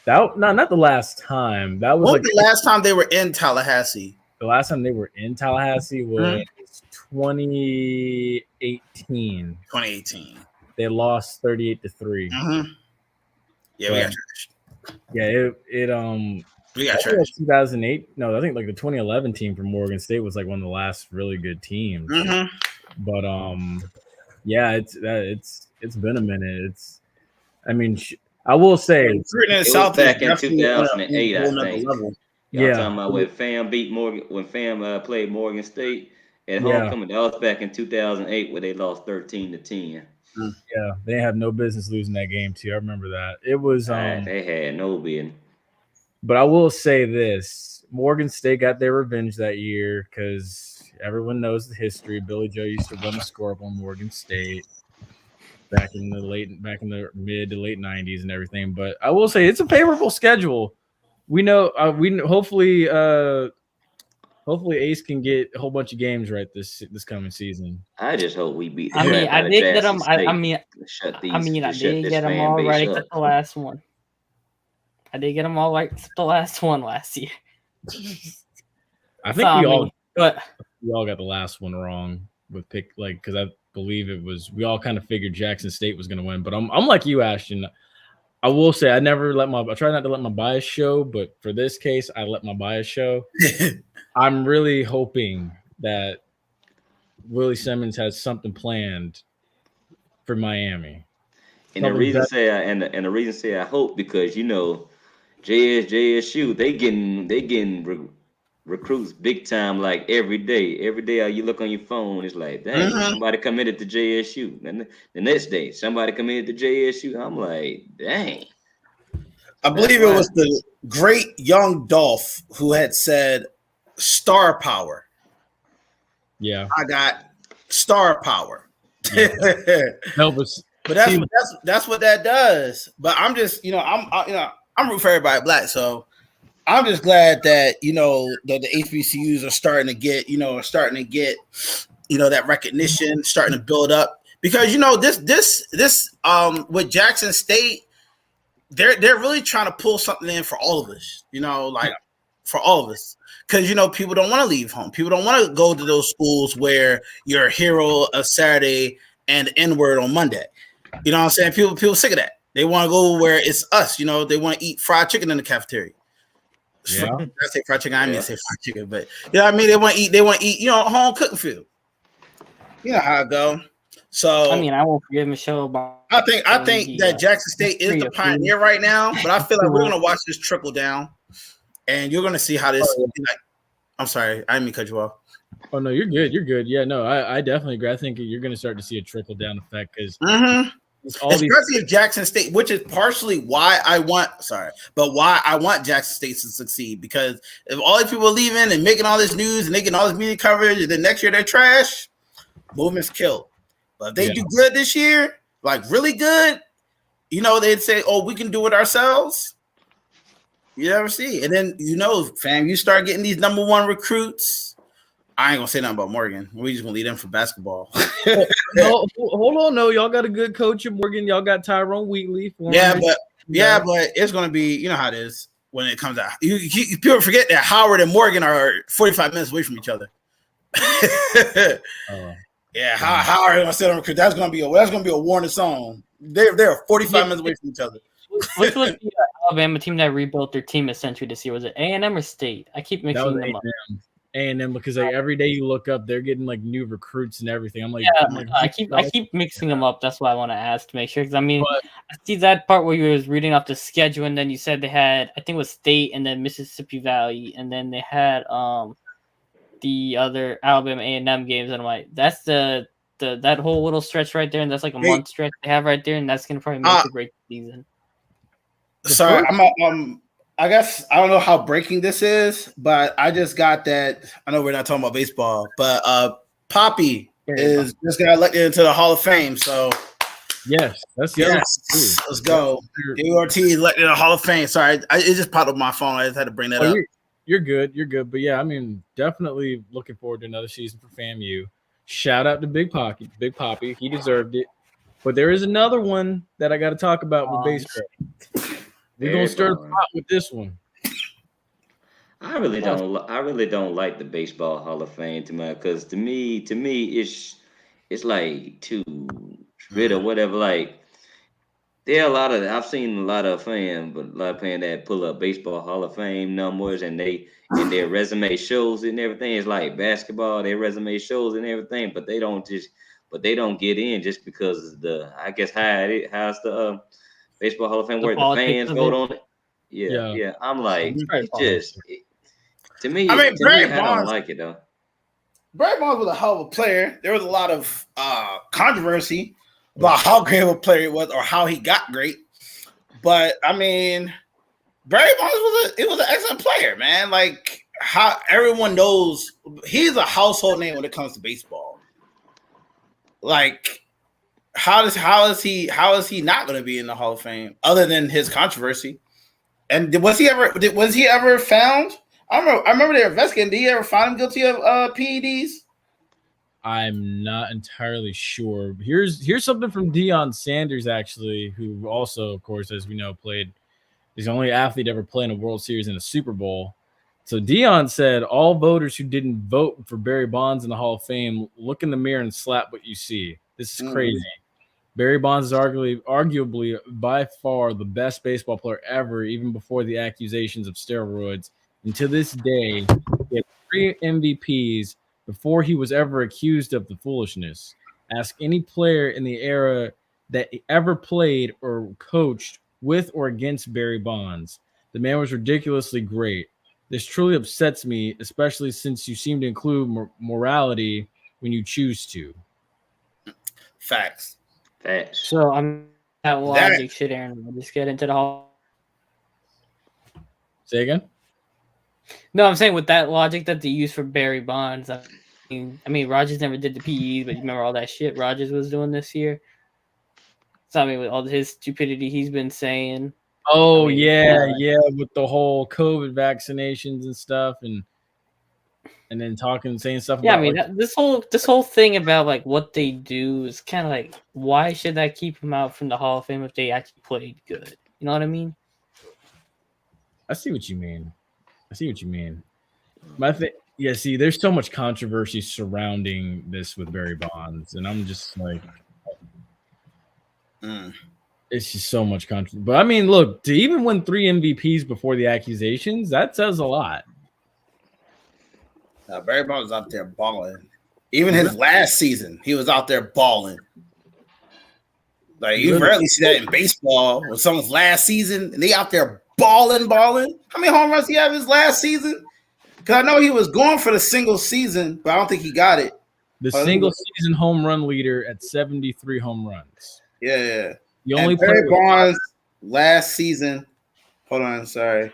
Not the last time. That was the last time they were in Tallahassee. The last time they were in Tallahassee was 2018. 2018. They lost 38-3. Yeah, we got trashed. Yeah, we got trashed. 2008. No, I think like the 2011 team from Morgan State was like one of the last really good teams. But yeah, it's been a minute. I will say it was back in 2008. I think. Y'all talking about when FAM beat Morgan, when FAM played Morgan State at homecoming. That was back in 2008 where they lost 13-10. Yeah, they have no business losing that game too. I remember that. It was they had no business. But I will say this: Morgan State got their revenge that year because everyone knows the history. Billy Joe used to run the score up on Morgan State back in the mid to late 90s and everything. But I will say it's a favorable schedule. We know hopefully Ace can get a whole bunch of games right this coming season. I just hope we beat. I did get them. I did get them all right except the last one. I did get them all right except the last one last year. I think we all got the last one wrong with because I believe we all kind of figured Jackson State was going to win, but I'm like you, Ashton. I will say I try not to let my bias show, but for this case, I let my bias show. I'm really hoping that Willie Simmons has something planned for Miami. And the reason I hope because JSU they getting recruits big time like every day. Every day you look on your phone, it's like, dang, somebody committed to JSU. And the next day, somebody committed to JSU. I'm like, dang. I believe it was the great young Dolph who had said star power. Yeah. I got star power. Yeah. But that's what that does. But I'm just, I'm rooting for everybody black, so I'm just glad that that the HBCUs are starting to get that recognition, starting to build up. because this with Jackson State, they're really trying to pull something in for all of us, like for all of us. Because people don't want to leave home. People don't want to go to those schools where you're a hero of Saturday and N-word on Monday. You know what I'm saying? People sick of that. They want to go where it's us. They want to eat fried chicken in the cafeteria. Yeah. I say fried chicken. I mean to say fried chicken, but I mean they want to eat. Home cooking food. You know how it go. So I mean, I won't forgive Michelle. I think that Jackson State is the pioneer right now, but I feel like we're gonna watch this trickle down, and you're gonna see how this. I'm sorry, I didn't mean to cut you off. Oh no, you're good. You're good. Yeah, no, I definitely agree. I think you're going to start to see a trickle down effect because especially if Jackson State, which is partially why I want Jackson State to succeed. Because if all these people are leaving and making all this news and they getting all this media coverage, and then next year they're trash, movement's killed. But if they do good this year, like really good, they'd say, "Oh, we can do it ourselves." You never see, and then fam, you start getting these number one recruits. I ain't gonna say nothing about Morgan. We just gonna leave them for basketball. No, hold on. No, y'all got a good coach at Morgan. Y'all got Tyrone Wheatley. But it's gonna be, how it is when it comes out. People forget that Howard and Morgan are 45 minutes away from each other. Yeah, Howard gonna sit on recruit. That's gonna be a warning song. They're 45 minutes away from each other. Which was the Alabama team that rebuilt their team essentially this year? Was it A&M or State? I keep mixing them up. A&M because every day you look up, they're getting like new recruits and everything. I'm like, I keep mixing them up. That's why I want to ask to make sure. Because I see that part where you was reading off the schedule, and then you said they had, I think it was State and then Mississippi Valley, and then they had the other Alabama A&M games, and I'm like, that's that whole little stretch right there, and that's like a month stretch they have right there, and that's gonna probably make or break the season. Sorry, I guess I don't know how breaking this is, but I just got that. I know we're not talking about baseball, but Poppy is just got elected into the Hall of Fame. So yes, that's let's go. David Ortiz elected to the Hall of Fame. Sorry, it just popped up on my phone. I just had to bring that up. You're good. But yeah, I mean, definitely looking forward to another season for FAMU. Shout out to Big Poppy. He deserved it. But there is another one that I got to talk about with baseball. We're gonna start with this one. I really don't like the Baseball Hall of Fame too much because to me it's like too rid of whatever. Like there are I've seen a lot of fans that pull up Baseball Hall of Fame numbers and their resume shows and everything. It's like basketball, their resume shows and everything, but they don't get in just because how's the Baseball Hall of Fame where the fans vote on it. Yeah. I'm like, to me, I don't like it though. Barry Bonds was a hell of a player. There was a lot of controversy about how great of a player he was or how he got great. But I mean, Barry Bonds was an excellent player, man. Like how everyone knows, he's a household name when it comes to baseball. Like. How is he not going to be in the Hall of Fame other than his controversy? And was he ever found? I remember they were investigating. Did he ever find him guilty of PEDs? I'm not entirely sure. Here's something from Deion Sanders actually, who also, of course, as we know, he's the only athlete to ever play in a World Series and a Super Bowl. So Deion said, all voters who didn't vote for Barry Bonds in the Hall of Fame, look in the mirror and slap what you see. This is crazy. Barry Bonds is arguably by far the best baseball player ever, even before the accusations of steroids. And to this day, he had 3 MVPs before he was ever accused of the foolishness. Ask any player in the era that ever played or coached with or against Barry Bonds. The man was ridiculously great. This truly upsets me, especially since you seem to include morality when you choose to. Facts. So that logic should Aaron Rodgers get into the Hall? Say again? No, I'm saying with that logic that they use for Barry Bonds. I mean, Rodgers never did the PEs, but you remember all that shit Rodgers was doing this year. So I mean, with all his stupidity he's been saying. Oh yeah, with the whole COVID vaccinations and stuff, and and then saying stuff. Yeah, about, I mean, like, this whole thing about like what they do is kind of like, why should that keep them out from the Hall of Fame if they actually played good? You know what I mean? I see what you mean. My thing, yeah. See, there's so much controversy surrounding this with Barry Bonds, and I'm just like, it's just so much controversy. But I mean, look, to even win 3 MVPs before the accusations, that says a lot. Barry Bonds was out there balling. Even his last season, he was out there balling. Like, you rarely see that in baseball when someone's last season and they out there balling. How many home runs he have his last season? Because I know he was going for the single season, but I don't think he got it. The single season home run leader at 73 home runs. Yeah. The only Barry Bonds last season. Hold on, sorry.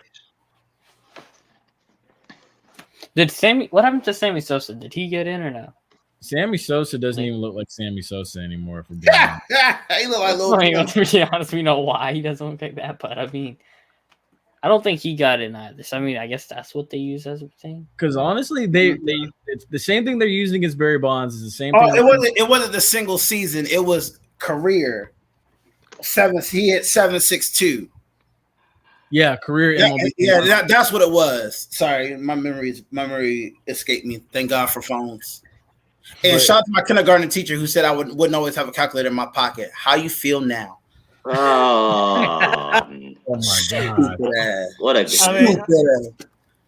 What happened to Sammy Sosa? Did he get in or no? Sammy Sosa doesn't even look like Sammy Sosa anymore. For being he look like little. I mean, to be honest, we know why he doesn't look like that, but I mean, I don't think he got in either. So I mean, I guess that's what they use as a thing. Because honestly, it's the same thing they're using against Barry Bonds is the same thing. It wasn't the single season. It was career. He hit 7.62. Yeah, career MLB. Yeah, that's what it was. Sorry, my memory escaped me. Thank God for phones. And shout out to my kindergarten teacher who said I wouldn't always have a calculator in my pocket. How you feel now? Oh, my God! What a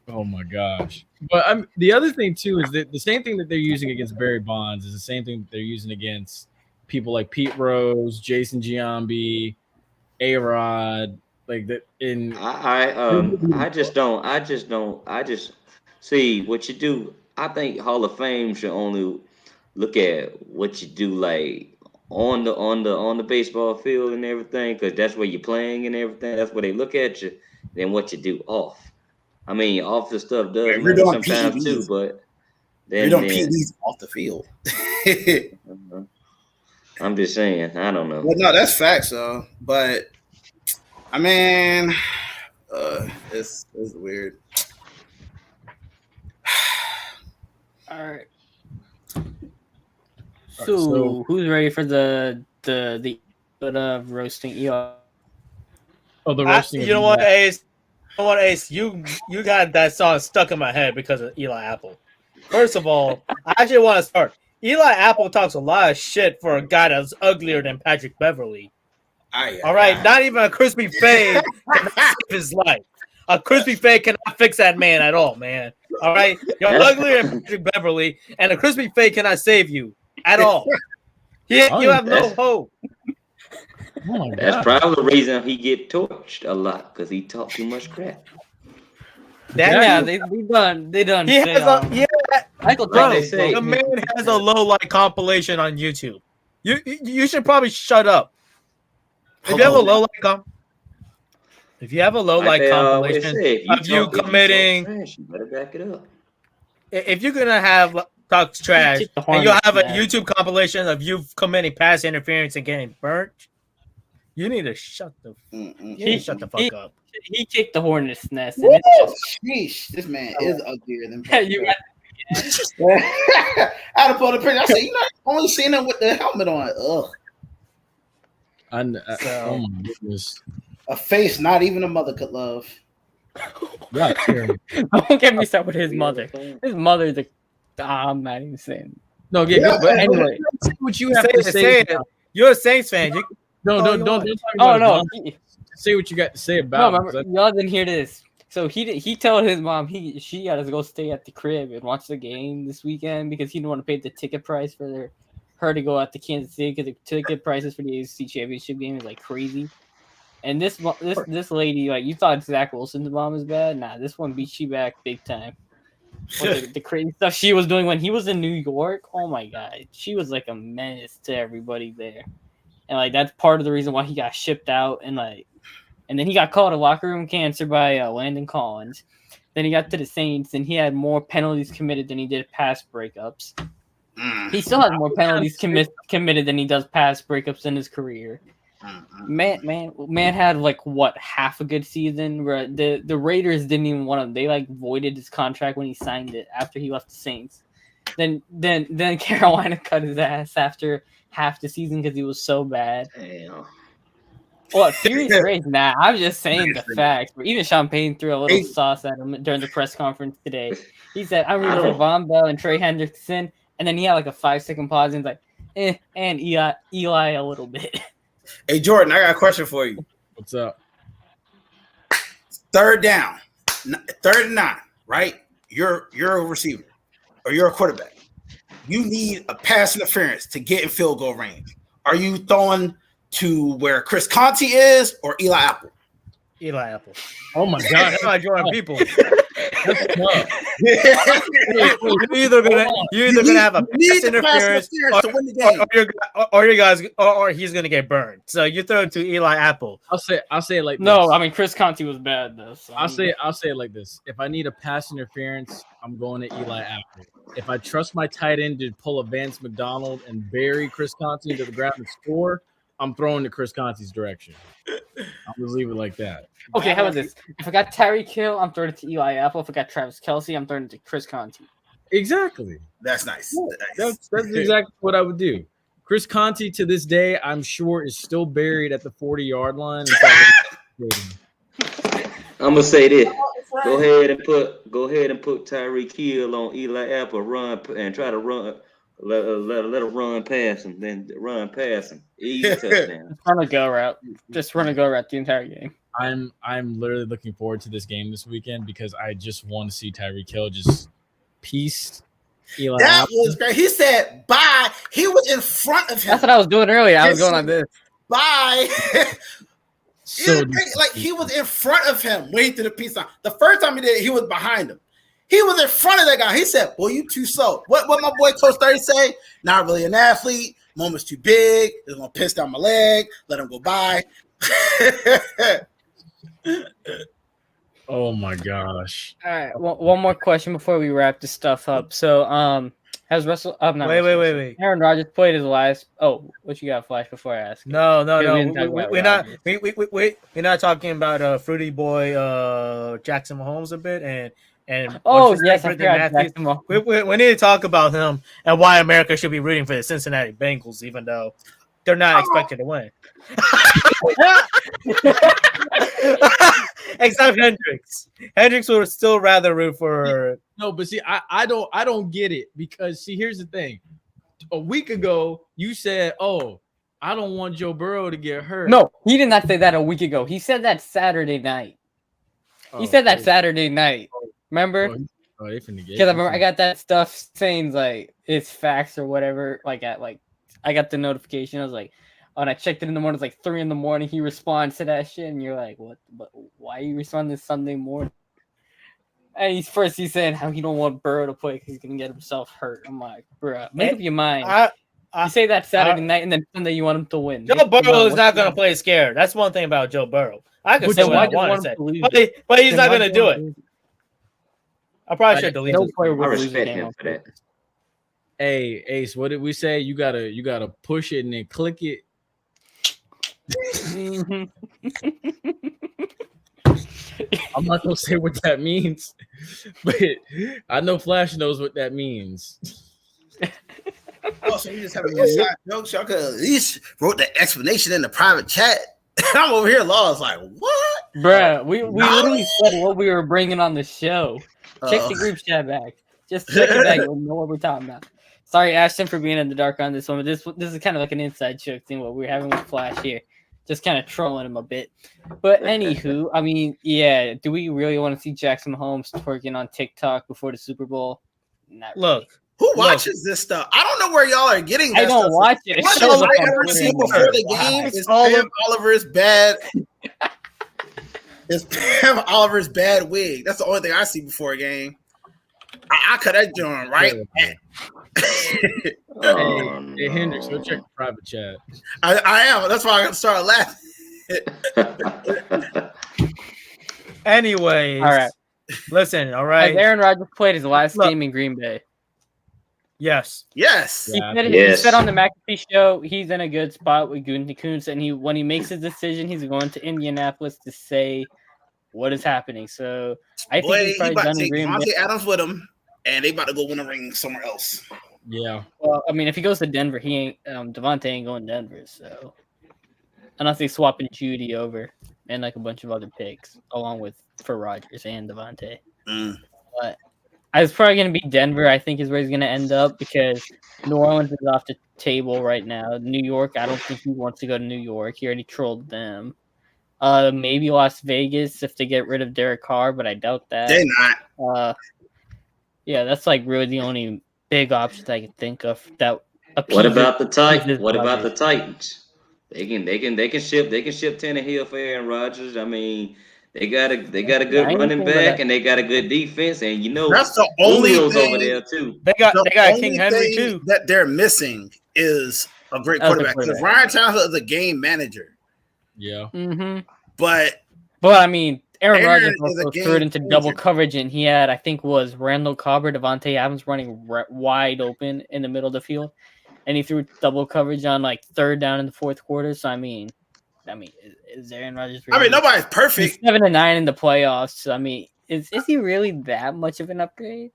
oh my gosh! But the other thing too is that the same thing that they're using against Barry Bonds is the same thing that they're using against people like Pete Rose, Jason Giambi, A-Rod. Like that in I just see what you do. I think Hall of Fame should only look at what you do like on the baseball field and everything, because that's where you're playing and everything. That's where they look at you. Then what you do off. I mean, off the stuff does matter sometimes too, but then you're doing PEDs off the field. I'm just saying, I don't know. Well, no, that's facts, though. But I mean, it's weird. All right. So who's ready for the roasting ER? Oh, the roasting. You know what, Ace? You got that song stuck in my head because of Eli Apple. First of all, I actually want to start. Eli Apple talks a lot of shit for a guy that's uglier than Patrick Beverly. All right, not even a crispy fade can save his life. A crispy fade cannot fix that man at all, man. All right, you're uglier than Patrick Beverly, and a crispy fade cannot save you at all. You have no hope. Oh, that's probably the reason he get torched a lot, because he talk too much crap. They done. He has Michael the man has a low light compilation on YouTube. You should probably shut up. If you have a low light compilation of you committing, you better back it up. If you're gonna have talk trash and you have a YouTube compilation of you committing pass interference and getting burnt, you need to shut the fuck up. He kicked the hornet's nest. And it's just, this man is uglier than you got. I had to pull the picture. I said, you know, I've only seen him with the helmet on. Ugh. Oh my goodness. A face not even a mother could love. Yeah, don't get me started with his mother. His mother's I'm not even saying. No, but anyway, what you have to say. You're a Saints fan. Don't. Oh no. Say what you got to say about. No, y'all didn't hear this. So he told his mom she got to go stay at the crib and watch the game this weekend because he didn't want to pay the ticket price for her to go out to Kansas City because the ticket prices for the AFC Championship game is like crazy. And this lady, like, you thought Zach Wilson's mom is bad. Nah, this one beat you back big time. The crazy stuff she was doing when he was in New York. Oh my god, she was like a menace to everybody there, and like that's part of the reason why he got shipped out. And then he got called a locker room cancer by Landon Collins. Then he got to the Saints, and he had more penalties committed than he did pass breakups. He still has more penalties committed than he does pass breakups in his career. Man had like what, half a good season where the Raiders didn't even want him. They like voided his contract when he signed it after he left the Saints. Then Carolina cut his ass after half the season because he was so bad. Damn. What, Furious Rage? Nah, I'm just saying the facts. But even Sean Payton threw a little sauce at him during the press conference today. He said, "I'm rooting for Von Bell and Trey Hendrickson," and then he had like a 5-second pause and he's like, and Eli a little bit. Hey Jordan, I got a question for you. What's up? Third down, 3rd and 9, right? You're a receiver or you're a quarterback. You need a pass interference to get in field goal range. Are you throwing to where Chris Conte is or Eli Apple? Eli Apple. Oh my God! That's how I join people. That's tough. You're either gonna have a pass interference to win the game. or he's gonna get burned. So you throw it to Eli Apple. I'll say it like this. No, I mean Chris Conte was bad though. So I'll say it like this. If I need a pass interference, I'm going to Eli Apple. If I trust my tight end to pull a Vance McDonald and bury Chris Conte into the ground and score, I'm throwing to Chris Conte's direction. I'll just leave it like that. Okay, how about this? If I got Tyreek Hill, I'm throwing it to Eli Apple. If I got Travis Kelce, I'm throwing it to Chris Conte. Exactly. That's nice. That's exactly what I would do. Chris Conte to this day, I'm sure, is still buried at the 40-yard line. I'm gonna say this. Go ahead and put Tyreek Hill on Eli Apple, run and try to run. Let him run past him, then run past him. Easy touchdown. Just run a go route. Just run a go route the entire game. I'm literally looking forward to this game this weekend because I just want to see Tyreek Hill just piece Eli. That was great. He said bye. He was in front of him. That's what I was doing earlier. I was going on this. Bye. So like he was in front of him waiting to the peace sign. The first time he did it, he was behind him. He was in front of that guy. He said, "Boy, you too slow." What my boy Coach 30 say? Not really an athlete. Moment's too big. It's gonna piss down my leg. Let him go by. Oh my gosh! All right, one more question before we wrap this stuff up. So, has Russell? Wait. Aaron Rodgers played his last. Oh, what you got, Flash? Before I ask. No. We're We're not talking about Fruity Boy Jackson Mahomes a bit and. Oh yes, I forgot Jackson Mahomes. We need to talk about him and why America should be rooting for the Cincinnati Bengals, even though they're not expected to win. Except Hendrixx. Hendrixx would still rather root for. No, but see, I don't get it because see, here's the thing. A week ago, you said, "Oh, I don't want Joe Burrow to get hurt." No, he did not say that a week ago. He said that Saturday night. He said that Saturday night. Remember? Because I remember I got that stuff saying like it's facts or whatever. I got the notification. I was like, oh, and I checked it in the morning. It's like 3 a.m. He responds to that shit, and you're like, what? But why are you responding this Sunday morning? And he's saying how he don't want Burrow to play because he's gonna get himself hurt. I'm like, bro, make up your mind. You say that Saturday night, and then Sunday you want him to win. Joe Burrow is not gonna play scared. That's one thing about Joe Burrow. I can say what I want to say, but he's not gonna do it. I probably should delete this. I respect him for that. Hey, Ace, what did we say? You gotta push it and then click it. I'm not gonna say what that means, but I know Flash knows what that means. Oh, so you just having your side jokes? Y'all could at least wrote the explanation in the private chat. I'm over here lost, like what? Bruh, we literally said what we were bringing on the show. Check the group chat back. Just check it back. You'll know what we're talking about. Sorry, Ashton, for being in the dark on this one. But this is kind of like an inside joke thing. What we're having with Flash here, just kind of trolling him a bit. But anywho, I mean, yeah. Do we really want to see Jackson Mahomes twerking on TikTok before the Super Bowl? Not really. Look, who watches this stuff? I don't know where y'all are getting that I don't stuff. watch it. It What shows I up on ever Twitter see and before the game is Pam Oliver's bad. It's Pam Oliver's bad wig. That's the only thing I see before a game. I cut that joint right. Hey, Hendrixx, go check the private chat. I am. That's why I got to start laughing. anyways, All right. Listen, all right. Has Aaron Rodgers played his last game in Green Bay? Yes. He said on the McAfee show he's in a good spot with Gutekunst, and when he makes his decision, he's going to Indianapolis to say what is happening. So I think he's probably done in Green Bay. Adams with him, and they about to go win a ring somewhere else. Yeah. Well, I mean, if he goes to Denver, he ain't Devontae ain't going to Denver. So unless they swapping Judy over and like a bunch of other picks along with for Rodgers and Devontae. But it's probably going to be Denver, I think, is where he's going to end up because New Orleans is off the table right now. New York, I don't think he wants to go to New York. He already trolled them. Maybe Las Vegas if they get rid of Derek Carr, but I doubt that. They're not. Yeah, that's like really the only big options I can think of. What about the Titans? What about the Titans? They can ship Tannehill for Aaron Rodgers. I mean, they got a good running back and they got a good defense, and that's the only thing over there too. They got King Henry too. That they're missing is a great quarterback. Because Ryan Tannehill is a game manager. Yeah. Mm-hmm. But I mean, Aaron Rodgers also threw it into double coverage, and he had, I think, was Randall Cobb or Devontae Adams running wide open in the middle of the field, and he threw double coverage on like third down in the fourth quarter. So I mean, is Aaron Rodgers? Really, nobody's perfect. He's 7-9 in the playoffs. So, I mean, is he really that much of an upgrade?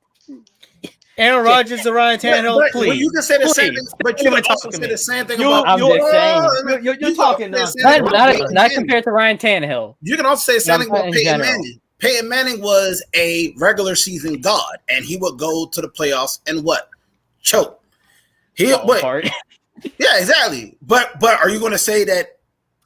Aaron Rodgers to Ryan Tannehill, please. Well, you can say the same thing, but you can also say the same thing about. I'm just saying. You're talking now. Not compared to Ryan Tannehill. You can also say the same thing about Peyton Manning. Peyton Manning was a regular season god, and he would go to the playoffs and what? Choke. Yeah, exactly. But are you going to say that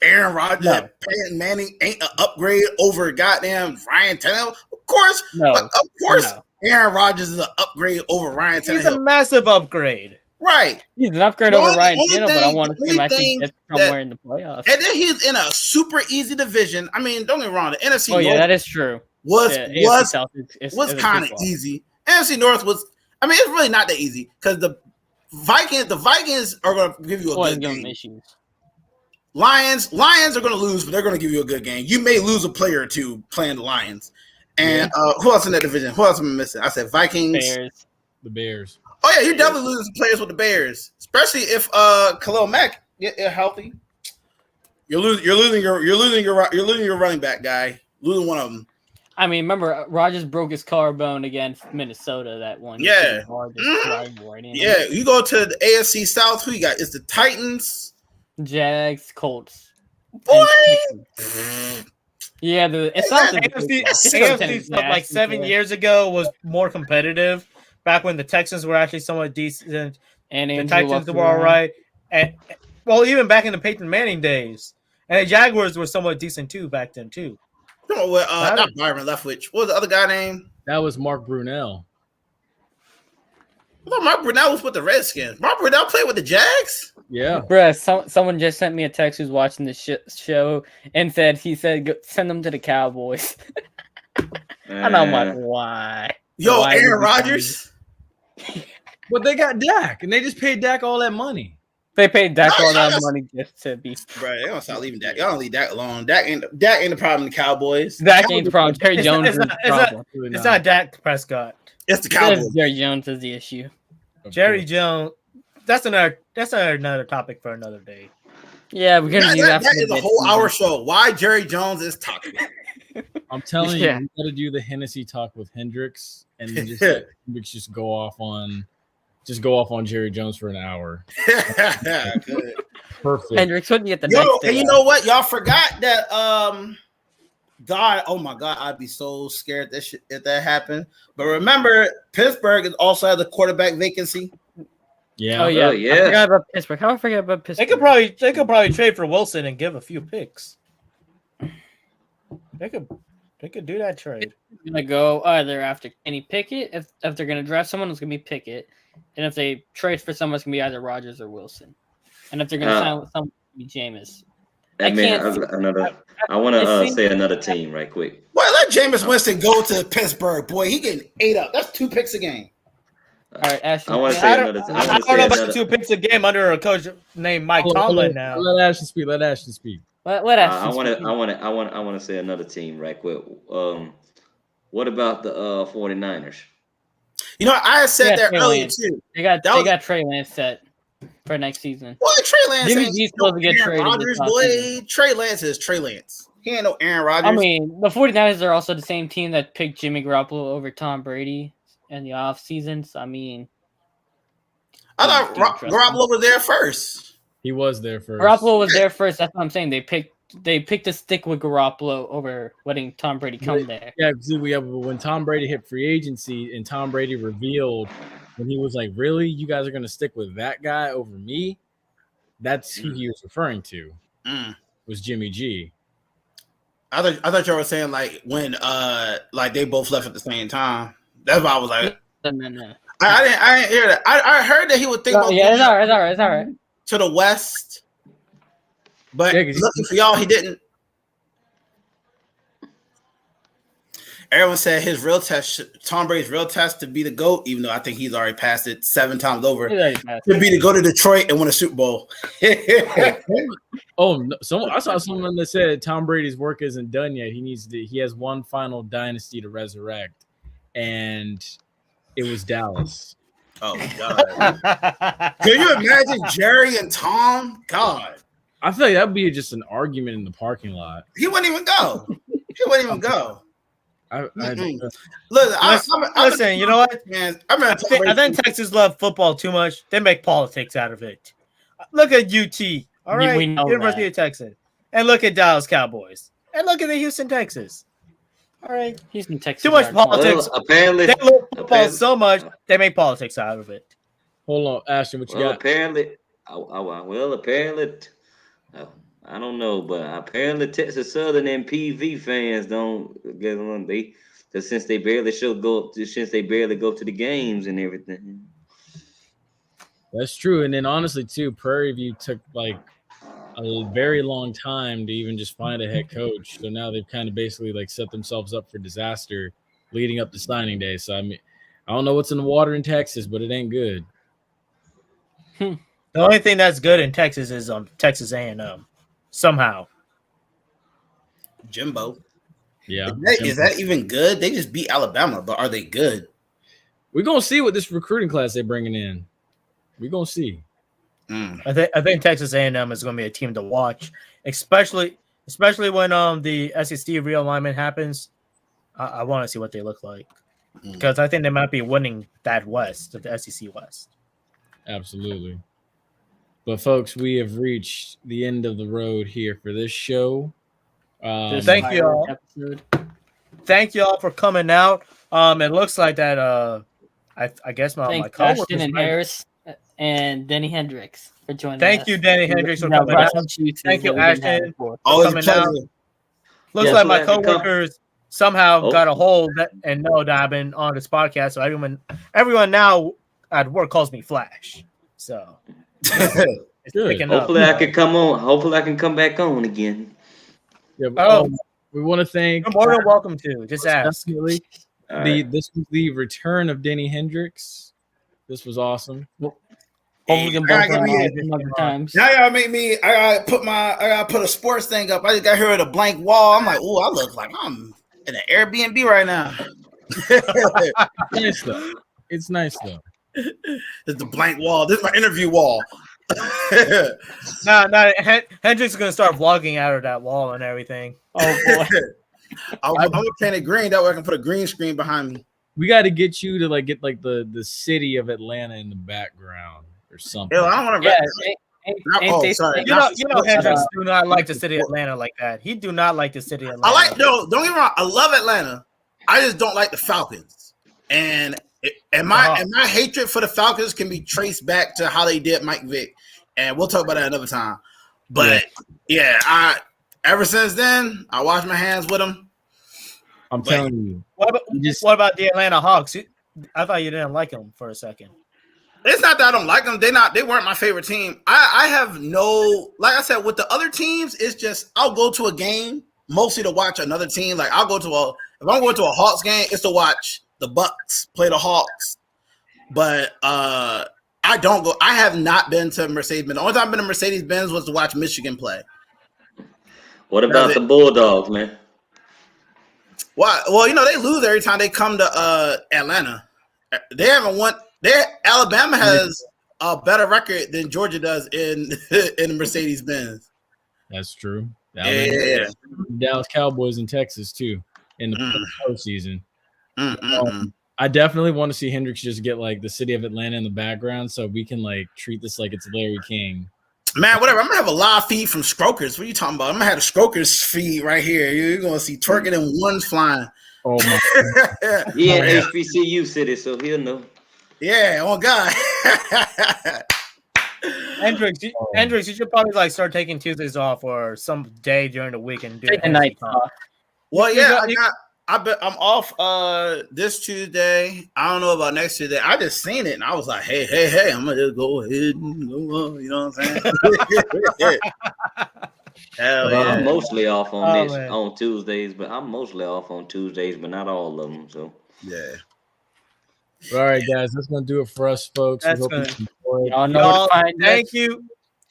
Aaron Rodgers, Peyton Manning ain't an upgrade over goddamn Ryan Tannehill? Of course. No. Of course. No. Aaron Rodgers is an upgrade over Ryan Tannehill. He's a massive upgrade. Right. He's an upgrade over Ryan Tannehill, but I want to see him actually get somewhere in the playoffs. And then he's in a super easy division. I mean, don't get me wrong. The NFC North that is true. Was kind of easy. NFC North was, I mean, it's really not that easy because the Vikings are going to give you a good game. Issues. Lions are going to lose, but they're going to give you a good game. You may lose a player or two playing the Lions. And who else in that division? Who else am I missing? I said Vikings. The Bears. Oh yeah, you're definitely losing players with the Bears, especially if Khalil Mack get healthy. You're losing your running back guy. Losing one of them. I mean, remember Rodgers broke his collarbone against Minnesota that one. Yeah. Yeah, you go to the AFC South. Who you got? It's the Titans, Jags, Colts. Boy. Yeah, AFC stuff like 7 years ago was more competitive. Back when the Texans were actually somewhat decent, and the Titans were all right, and even back in the Peyton Manning days, and the Jaguars were somewhat decent too back then too. Not Byron Leftwich. What was the other guy name? That was Mark Brunell. I thought Mark Brunell was with the Redskins. Mark Brunell played with the Jags? Yeah. Bruh, someone just sent me a text who's watching the show and he said, send them to the Cowboys. And I'm like, why? Yo, why Aaron Rodgers? But they got Dak, and they just paid Dak all that money. They paid Dak all that money just to be. Bro, they don't stop leaving Dak. Y'all don't leave Dak alone. Dak ain't the problem in the Cowboys. Dak ain't the problem. Jerry Jones is the problem. It's not Dak Prescott. It's the Cowboys. Jerry Jones is the issue. Jerry Jones. That's another topic for another day. Yeah, we're gonna do that. That is a whole hour show. Why Jerry Jones is talking. I'm telling you, we gotta do the Hennessy talk with Hendrixx, and then just go off on Jerry Jones for an hour. Good. Perfect. Hendrixx, what do you get the next day? And you know what? Y'all forgot that God, oh my God, I'd be so scared if that happened. But remember, Pittsburgh also has a quarterback vacancy. Yeah. Oh yeah. I forgot about Pittsburgh. How I forget about Pittsburgh? They could probably trade for Wilson and give a few picks. They could do that trade. It's gonna go either after Kenny Pickett. If they're gonna draft someone, it's gonna be Pickett. And if they trade for someone, it's gonna be either Rodgers or Wilson. And if they're gonna sign with someone, it's gonna be Jameis. I want to say another team right quick. Boy, let Jameis Winston go to Pittsburgh. Boy, he getting ate up. That's 2 picks a game. All right, Ashton. I don't know about 2 picks a game under a coach named Mike Tomlin now. Let Ashton speak. Let Ashton speak. I want to say another team right quick. What about the 49ers? You know, I had said that Trey earlier Lance. too. They got That was- they got Trey Lance set for next season. Boy, Trey Lance Jimmy ain't G's no supposed to get Aaron traded Rodgers, this boy. offseason. Trey Lance is Trey Lance. He ain't no Aaron Rodgers. I mean, the 49ers are also the same team that picked Jimmy Garoppolo over Tom Brady in the offseason. So, I mean, I thought do you trust him? Garoppolo was there first. He was there first. Garoppolo was there first. That's what I'm saying. They picked to stick with Garoppolo over letting Tom Brady come there. Yeah, see, when Tom Brady hit free agency and Tom Brady revealed when he was like, "Really, you guys are going to stick with that guy over me?" That's who he was referring to. Was Jimmy G. I thought y'all were saying like when like they both left at the same time. That's why I was like, No. I didn't hear that. I heard that he would think about Yeah, it's all right. to the west, but Yeah, 'cause looking for y'all, he didn't. Everyone said his real test, Tom Brady's real test to be the GOAT, even though I think he's already passed it 7 times over, He's already passed to be to go to Detroit and win a Super Bowl. Oh, no, I saw someone that said Tom Brady's work isn't done yet. He has one final dynasty to resurrect, and it was Dallas. Oh God! Can you imagine Jerry and Tom? God, I feel like that'd be just an argument in the parking lot. he wouldn't even go. He wouldn't even go. Look, Listen, you know what? Man, I think Texas love football too much. They make politics out of it. Look at UT, all right, We know University that. of Texas, and look at Dallas Cowboys, and look at the Houston Texas. All right, He's in Texas. too much Hardcore. politics. Well, apparently, They love football so much they make politics out of it. Hold on, Ashton, what you well, got? apparently, I don't know, but apparently Texas Southern and PV fans don't get on. Since they barely go to the games and everything. That's true. And then honestly, too, Prairie View took like a very long time to even just find a head coach. So now they've kind of basically like set themselves up for disaster leading up to signing day. So I mean, I don't know what's in the water in Texas, but it ain't good. The only thing that's good in Texas is Texas A&M. Somehow. Jimbo. Yeah. Is that even good? They just beat Alabama, but are they good? We're gonna see what this recruiting class they're bringing in. We're gonna see. I think Texas A&M is going to be a team to watch, especially when the SEC realignment happens. I want to see what they look like because I think they might be winning that West, the SEC West. Absolutely. But folks, we have reached the end of the road here for this show. Thank you all. Thank you all for coming out. It looks like that. I guess my Thanks, coworkers Ashton and Harris and Denny Hendrixx for joining us. Thank you, Danny Hendricks, for Now, coming out. Russ, you too, Thank you, that we didn't have Ashton. before. Always a coming pleasure. out. Looks Yeah, like so my I can come- coworkers somehow Oh. got a hold and know that I've been on this podcast. So everyone now at work calls me Flash. So it's Good. picking up. Hopefully, I can come on. Hopefully, I can come back on again. Yeah, Oh. we want to thank You're more than welcome to. Just ask. definitely All right. this was the return of Denny Hendricks. This was awesome. Hopefully we can I bump gotta her give me on some other times. Now y'all make me. I gotta put a sports thing up. I just got here at a blank wall. I'm like, oh, I look like I'm in an Airbnb right now. Nice though. It's nice though. It's the blank wall. This is my interview wall. No, Hendricks is gonna start vlogging out of that wall and everything. Oh boy. I'm gonna paint it green. That way I can put a green screen behind me. We got to get you to like get like the city of Atlanta in the background or something. Hell, I don't want to. Yeah, ain't they sorry. saying- You know, Hendricks do not like the city of Atlanta like that. He do not like the city of Atlanta. I like don't get me wrong. I love Atlanta. I just don't like the Falcons. And my hatred for the Falcons can be traced back to how they did Mike Vick, and we'll talk about that another time. But I ever since then I washed my hands with them. I'm telling you. What about the Atlanta Hawks? I thought you didn't like them for a second. It's not that I don't like them. They weren't my favorite team. I have no, like I said, with the other teams, it's just I'll go to a game mostly to watch another team. Like if I'm going to a Hawks game, it's to watch the Bucks play the Hawks. But I don't go. I have not been to Mercedes-Benz. The only time I've been to Mercedes-Benz was to watch Michigan play. What about the Bulldogs, man? Why? Well, they lose every time they come to Atlanta. They haven't won. Alabama has a better record than Georgia does in the Mercedes Benz. That's true. Yeah. Dallas Cowboys in Texas too in the postseason. Mm-mm. I definitely want to see Hendrixx just get like the city of Atlanta in the background so we can like treat this like it's Larry King. Man, whatever. I'm gonna have a live feed from Strokers. What are you talking about? I'm gonna have a Strokers feed right here. You're gonna see twerking and ones flying. Oh my! He in HBCU city, so he'll know. Yeah, oh God. Hendrixx, you should probably like start taking Tuesdays off or some day during the week and do Take the night off. Well, yeah, I'm off this Tuesday. I don't know about next Tuesday. I just seen it and I was like, hey, I'm gonna just go ahead and go on. You know what I'm saying? Hell yeah. I'm mostly off on Tuesdays, but I'm mostly off on Tuesdays, but not all of them. So yeah. All right, guys, that's gonna do it for us, folks. That's We hope gonna- you enjoyed. Y'all know Y'all, what to find thank us. you.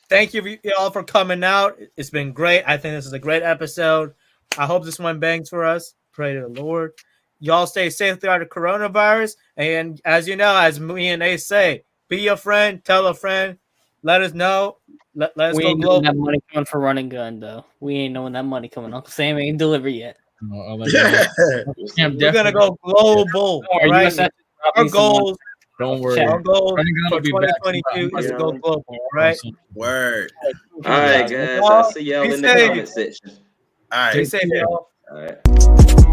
Thank you y'all for coming out. It's been great. I think this is a great episode. I hope this one bangs for us. Pray to the Lord. Y'all stay safe throughout the coronavirus. And as you know, as me and they say, be your friend, tell a friend, let us know. Let us We go ain't knowing global. that money coming for running gun though. We ain't knowing that money coming. Uncle Sam ain't delivered yet. I'll let you know. We're gonna go global. Don't worry, Right? USF is Our dropping some money. goals, Don't worry. our goal Running gun for will be back 2022 is to sometime. go global. All right. Word. all right, guys, I'll see y'all Be in the safe. comment section. All right. Stay safe, y'all. All right.